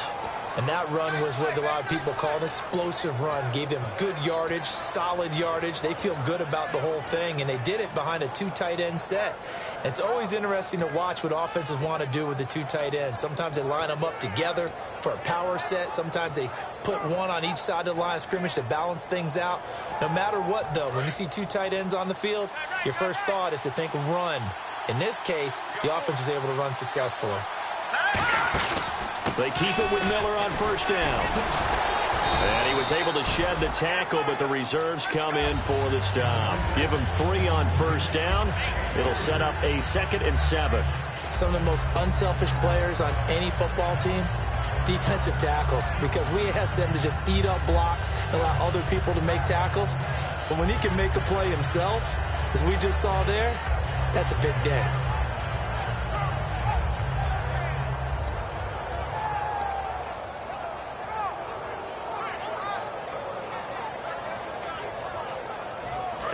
And that run was what a lot of people call an explosive run. Gave them good yardage, solid yardage. They feel good about the whole thing, and they did it behind a 2 tight end set. It's always interesting to watch what offenses want to do with the 2 tight ends. Sometimes they line them up together for a power set. Sometimes they put one on each side of the line of scrimmage to balance things out. No matter what, though, when you see 2 tight ends on the field, your first thought is to think run. In this case, the offense was able to run successfully. They keep it with Miller on 1st down. And he was able to shed the tackle, but the reserves come in for the stop. Give him 3 on 1st down. It'll set up a 2nd and 7. Some of the most unselfish players on any football team, defensive tackles, because we ask them to just eat up blocks and allow other people to make tackles. But when he can make a play himself, as we just saw there, that's a big day.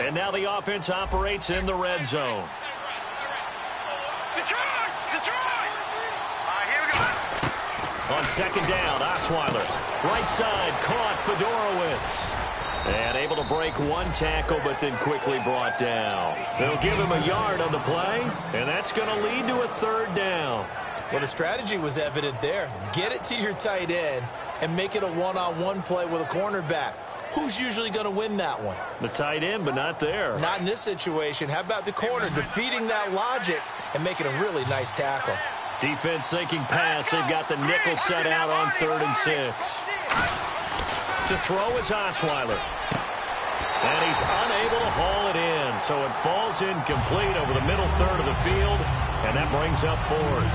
And now the offense operates in the red zone. Detroit! Detroit! All right, here we go. On 2nd down, Osweiler. Right side, caught Fedorowicz. And able to break 1 tackle, but then quickly brought down. They'll give him a yard on the play, and that's going to lead to a 3rd down. Well, the strategy was evident there. Get it to your tight end and make it a one-on-one play with a cornerback. Who's usually going to win that one? The tight end, but not there. Not in this situation. How about the corner defeating that logic and making a really nice tackle? Defense thinking pass. They've got the nickel set out on 3rd and 6. To throw is Osweiler. And he's unable to haul it in. So it falls incomplete over the middle third of the field. And that brings up 4th.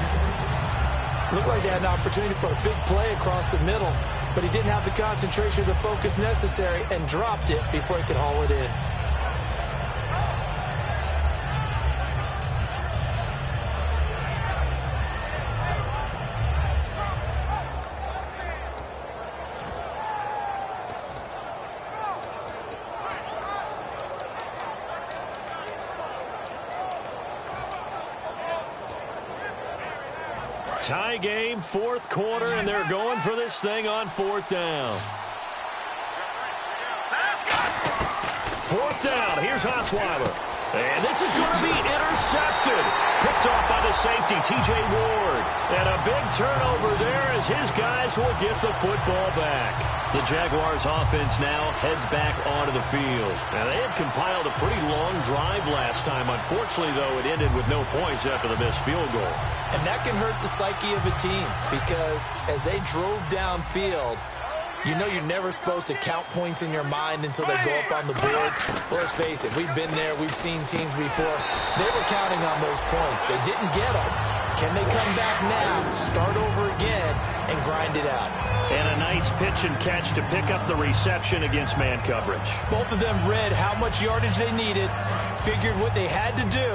Looked like they had an opportunity for a big play across the middle, but he didn't have the concentration or the focus necessary and dropped it before he could haul it in. Tie game, fourth quarter, and they're going for this thing on fourth down. Fourth down, here's Osweiler. And this is going to be intercepted. Picked off by the safety, T.J. Ward. And a big turnover there as his guys will get the football back. The Jaguars offense now heads back onto the field. Now, they had compiled a pretty long drive last time. Unfortunately, though, it ended with no points after the missed field goal. And that can hurt the psyche of a team because as they drove downfield, you know you're never supposed to count points in your mind until they go up on the board. Well, let's face it, we've been there. We've seen teams before. They were counting on those points. They didn't get them. Can they come back now, start over again, and grind it out? And a nice pitch and catch to pick up the reception against man coverage. Both of them read how much yardage they needed, figured what they had to do,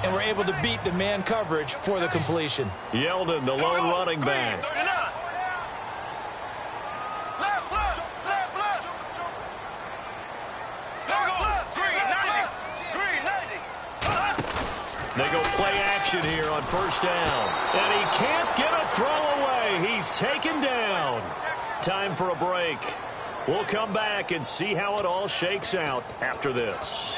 and were able to beat the man coverage for the completion. Yeldon, the lone running back. They go play action here on first down. And he can't get a throw away. He's taken down. Time for a break. We'll come back and see how it all shakes out after this.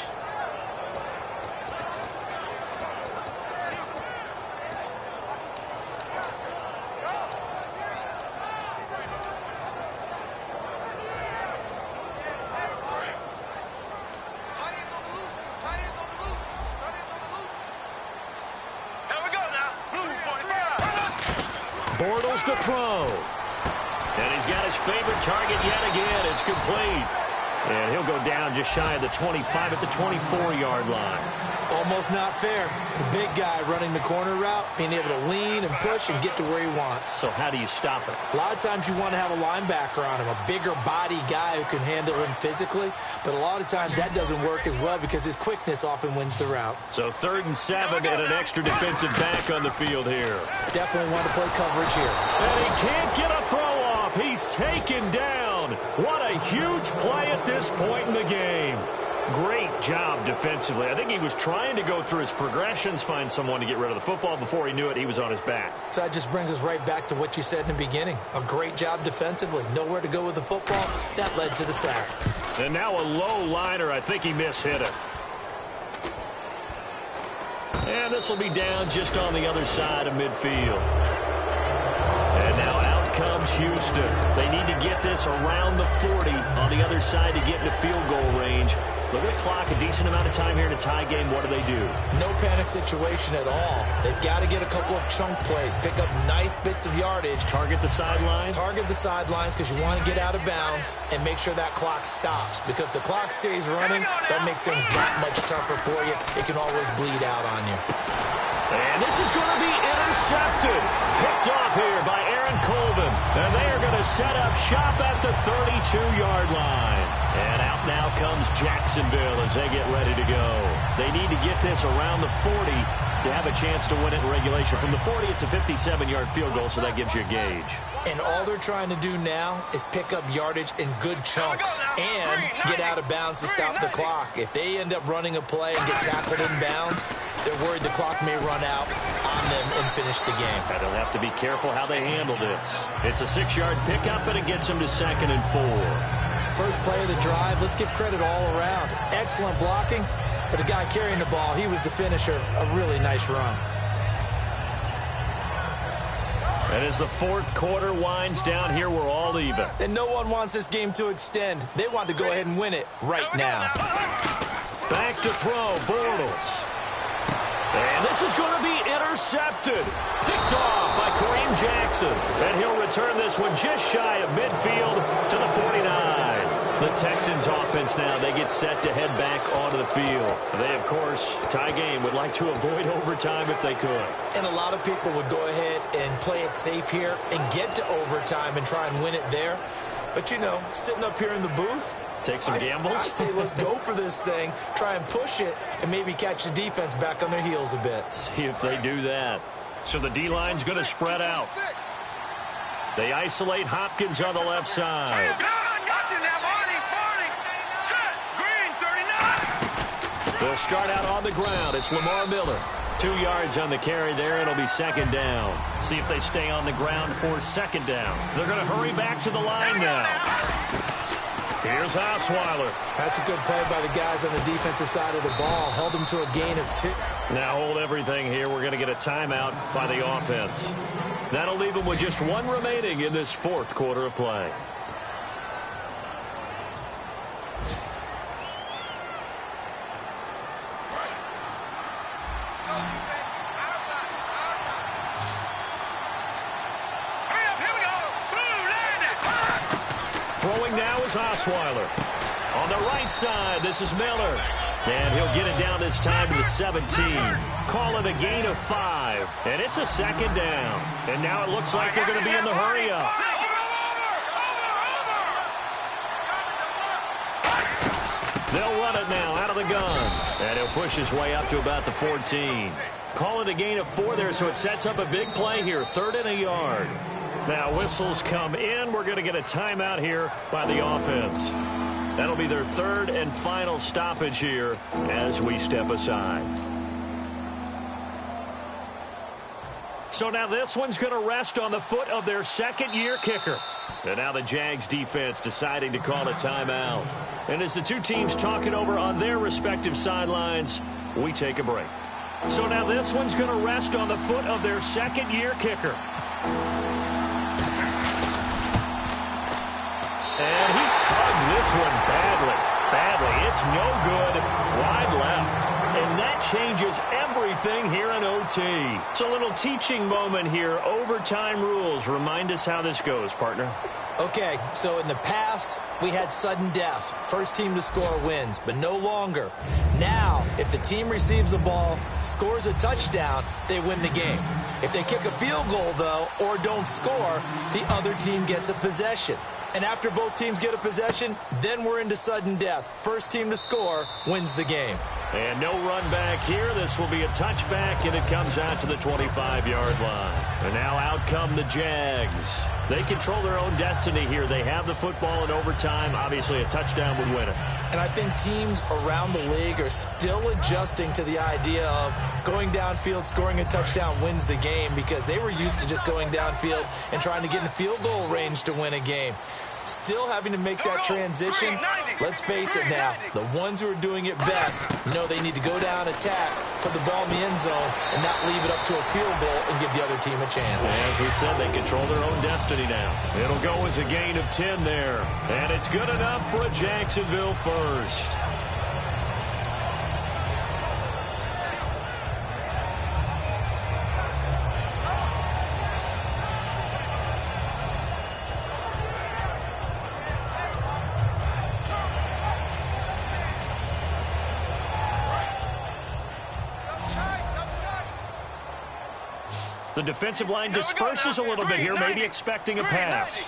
Bortles to throw. And he's got his favorite target yet again. It's complete. And he'll go down just shy of the 25 at the 24-yard line. Almost not fair. The big guy running the corner route, being able to lean and push and get to where he wants. So how do you stop it? A lot of times you want to have a linebacker on him, a bigger body guy who can handle him physically. But a lot of times that doesn't work as well because his quickness often wins the route. So 3rd and 7 and an extra defensive back on the field here. Definitely want to play coverage here. And he can't get a throw off. He's taken down. What a huge play at this point in the game. Great job defensively. I think he was trying to go through his progressions, find someone to get rid of the football. Before he knew it, he was on his back. So that just brings us right back to what you said in the beginning. A great job defensively. Nowhere to go with the football. That led to the sack. And now a low liner. I think he mishit it. And this will be down just on the other side of midfield. And now out comes Houston. They need to get this around the 40 on the other side to get into field goal range. Look at the clock, a decent amount of time here in a tie game. What do? No panic situation at all. They've got to get a couple of chunk plays, pick up nice bits of yardage. Target the sidelines? Target the sidelines because you want to get out of bounds and make sure that clock stops. Because if the clock stays running, that makes things that much tougher for you. It can always bleed out on you. And this is going to be intercepted. Picked off here by Aaron Colvin. And they are going to set up shop at the 32-yard line. And out now comes Jacksonville as they get ready to go. They need to get this around the 40 to have a chance to win it in regulation. From the 40, it's a 57-yard field goal, so that gives you a gauge. And all they're trying to do now is pick up yardage in good chunks and get out of bounds to stop the clock. If they end up running a play and get tackled in bounds, they're worried the clock may run out on them and finish the game. And they'll have to be careful how they handle this. It's a 6-yard pickup, and it gets them to 2nd and 4. First play of the drive, let's give credit all around. Excellent blocking, but the guy carrying the ball, he was the finisher. A really nice run. And as the 4th quarter winds down here, we're all even. And no one wants this game to extend. They want to go ahead and win it right now. Back to throw, Bortles. And this is going to be intercepted. Picked off by Kareem Jackson. And he'll return this one just shy of midfield to the 49. The Texans offense now, they get set to head back onto the field. They, of course, tie game, would like to avoid overtime if they could. And a lot of people would go ahead and play it safe here and get to overtime and try and win it there. But, you know, sitting up here in the booth, take some gambles. I say let's go for this thing, try and push it, and maybe catch the defense back on their heels a bit. See if they do that. So the D-line's going to spread out. They isolate Hopkins on the left side. They'll start out on the ground. It's Lamar Miller. 2 yards on the carry there. It'll be second down. See if they stay on the ground for second down. They're going to hurry back to the line now. Here's Osweiler. That's a good play by the guys on the defensive side of the ball. Held them to a gain of 2. Now hold everything here. We're going to get a timeout by the offense. That'll leave them with just 1 remaining in this fourth quarter of play. Throwing now is Osweiler. On the right side, this is Miller. And he'll get it down this time to the 17. Call it a gain of 5. And it's a second down. And now it looks like they're going to be in the hurry-up. They'll run it now out of the gun. And he'll push his way up to about the 14. Call it a gain of 4 there, so it sets up a big play here. 3rd and a yard. Now whistles come in. We're going to get a timeout here by the offense. That'll be their 3rd and final stoppage here as we step aside. So now this one's going to rest on the foot of their second-year kicker. And now the Jags defense deciding to call a timeout. And as the two teams talk it over on their respective sidelines, we take a break. So now this one's going to rest on the foot of their second-year kicker. And he tugged this one badly. It's no good. Wide left. And that changes everything here in OT. It's a little teaching moment here. Overtime rules. Remind us how this goes, partner. Okay, so in the past, we had sudden death. First team to score wins, but no longer. Now, if the team receives the ball, scores a touchdown, they win the game. If they kick a field goal, though, or don't score, the other team gets a possession. And after both teams get a possession, then we're into sudden death. First team to score wins the game. And no run back here. This will be a touchback, and it comes out to the 25-yard line. And now out come the Jags. They control their own destiny here. They have the football in overtime. Obviously, a touchdown would win it. And I think teams around the league are still adjusting to the idea of going downfield, scoring a touchdown wins the game, because they were used to just going downfield and trying to get in field goal range to win a game. Still having to make that transition. Let's face it now, the ones who are doing it best know they need to go down, attack, put the ball in the end zone, and not leave it up to a field goal and give the other team a chance. As we said, they control their own destiny now. It'll go as a gain of 10 there. And it's good enough for a Jacksonville first. The defensive line disperses a little bit here, maybe expecting a pass.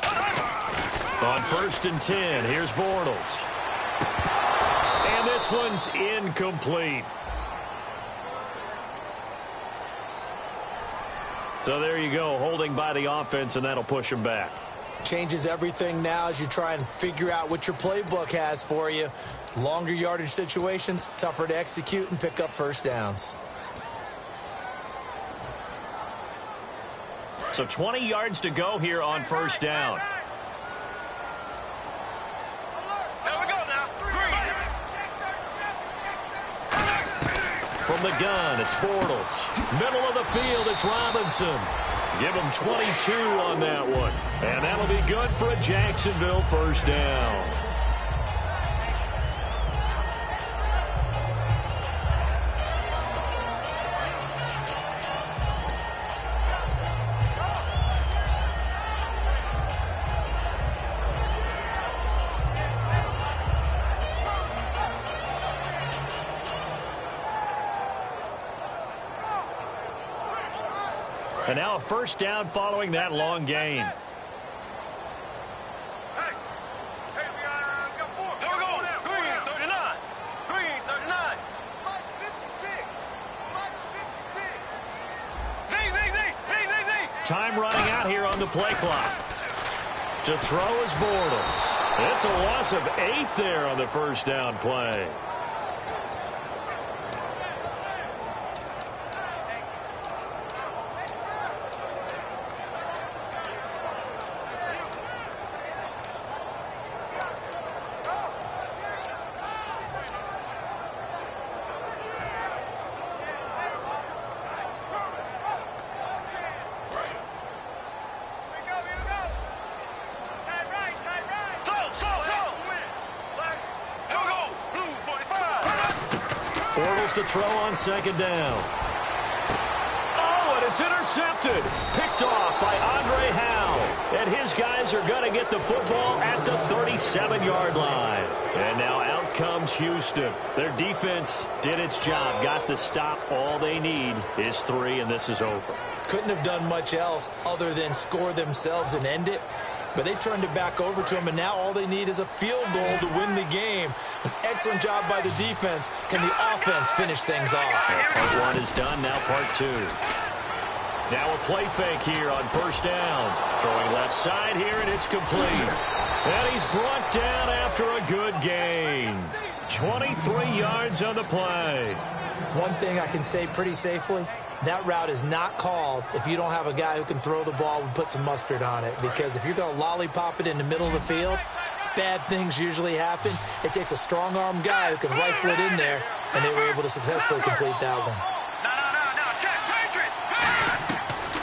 On 1st and 10, here's Bortles. And this one's incomplete. So there you go, holding by the offense, and that'll push them back. Changes everything now as you try and figure out what your playbook has for you. Longer yardage situations, tougher to execute and pick up first downs. So 20 yards to go here on 1st down. From the gun, it's Bortles. Middle of the field, it's Robinson. Give him 22 on that one. And that'll be good for a Jacksonville first down. And now a first down following that long gain. Time running out here on the play clock. To throw is Bortles. It's a loss of 8 there on the first down play. Bortles to throw on second down. Oh, and it's intercepted. Picked off by Andre Howe. And his guys are going to get the football at the 37-yard line. And now out comes Houston. Their defense did its job, got the stop. All they need is 3, and this is over. Couldn't have done much else other than score themselves and end it. But they turned it back over to him, and now all they need is a field goal to win the game. An excellent job by the defense. Can the offense finish things off? Part 1 is done, now part 2. Now a play fake here on first down. Throwing left side here, and it's complete. And he's brought down after a good gain. 23 yards on the play. One thing I can say pretty safely, that route is not called if you don't have a guy who can throw the ball and put some mustard on it. Because if you're going to lollipop it in the middle of the field, bad things usually happen. It takes a strong-arm guy who can rifle it in there, and they were able to successfully complete that one. No, check, Patriot!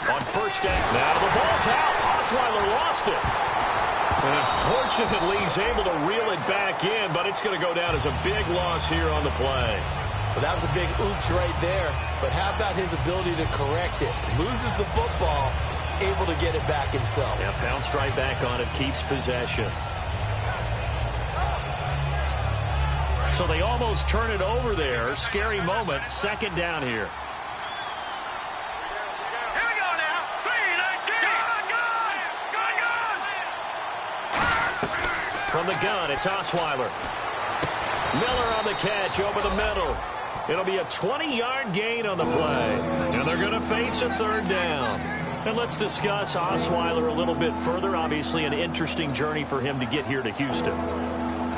On first down, now the ball's out. Osweiler lost it. And unfortunately, he's able to reel it back in, but it's going to go down as a big loss here on the play. Well, that was a big oops right there. But how about his ability to correct it? Loses the football, able to get it back himself. Yeah, bounced right back on it, keeps possession. So they almost turn it over there. Scary moment. Second down here. Here we go now. 3-19. Gun! From the gun, it's Osweiler. Miller on the catch over the middle. It'll be a 20-yard gain on the play. And they're going to face a third down. And let's discuss Osweiler a little bit further. Obviously, an interesting journey for him to get here to Houston.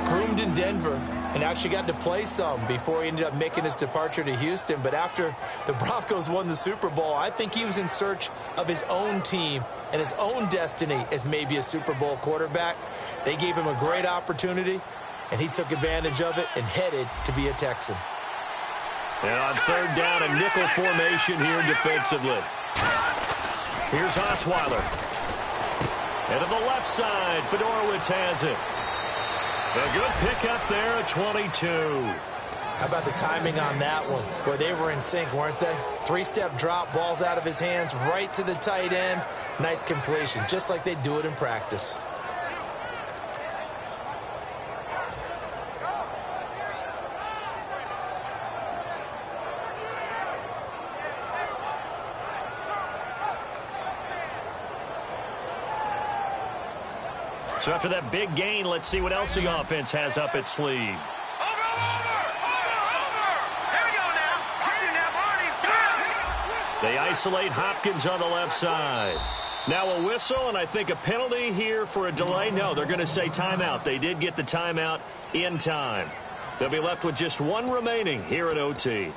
Groomed in Denver and actually got to play some before he ended up making his departure to Houston. But after the Broncos won the Super Bowl, I think he was in search of his own team and his own destiny as maybe a Super Bowl quarterback. They gave him a great opportunity, and he took advantage of it and headed to be a Texan. And on third down, a nickel formation here defensively. Here's Osweiler. And to the left side, Fedorowicz has it. A good pickup there at 22. How about the timing on that one? Boy, they were in sync, weren't they? 3-step drop, balls out of his hands, right to the tight end. Nice completion, just like they do it in practice. So after that big gain, let's see what else the offense has up its sleeve. Over! Here we go now. They isolate Hopkins on the left side. Now a whistle, and I think a penalty here for a delay. No, they're going to say timeout. They did get the timeout in time. They'll be left with just one remaining here at OT.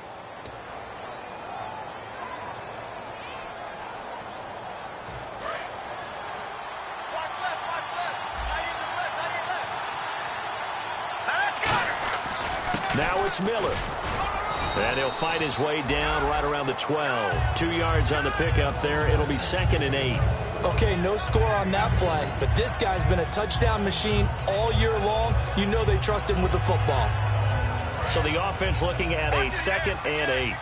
Now it's Miller. And he'll fight his way down right around the 12. 2 yards on the pickup there. It'll be 2nd and 8. Okay, no score on that play, but this guy's been a touchdown machine all year long. You know they trust him with the football. So the offense looking at a 2nd and 8.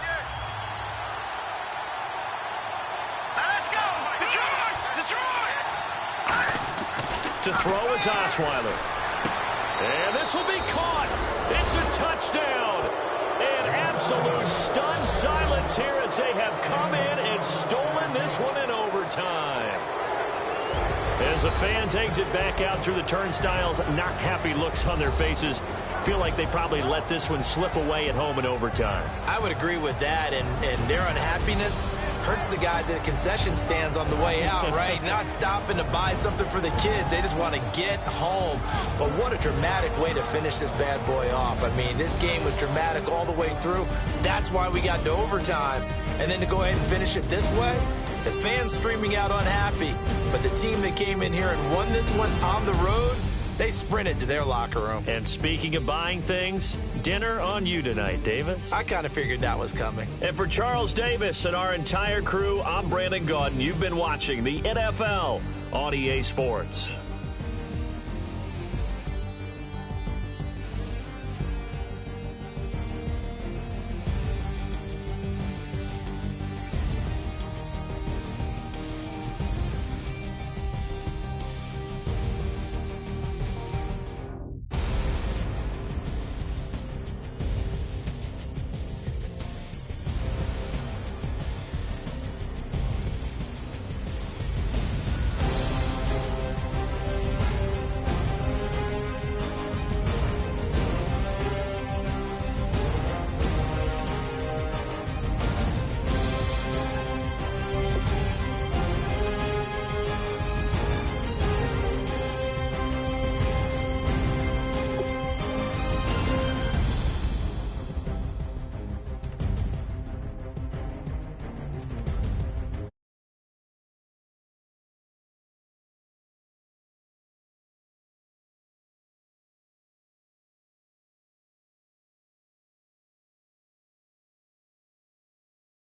Let's go! Detroit! To throw is Osweiler. And this will be caught. It's a touchdown. And absolute stunned silence here as they have come in and stolen this one in overtime. As the fans exit back out through the turnstiles, not happy looks on their faces. Feel like they probably let this one slip away at home in overtime. I would agree with that, and their unhappiness hurts the guys at concession stands on the way out, right? Not stopping to buy something for the kids. They just want to get home. But what a dramatic way to finish this bad boy off. I mean, this game was dramatic all the way through. That's why we got to overtime. And then to go ahead and finish it this way, the fans streaming out unhappy. But the team that came in here and won this one on the road, they sprinted to their locker room. And speaking of buying things, dinner on you tonight, Davis. I kind of figured that was coming. And for Charles Davis and our entire crew, I'm Brandon Gaudin. You've been watching the NFL on EA Sports.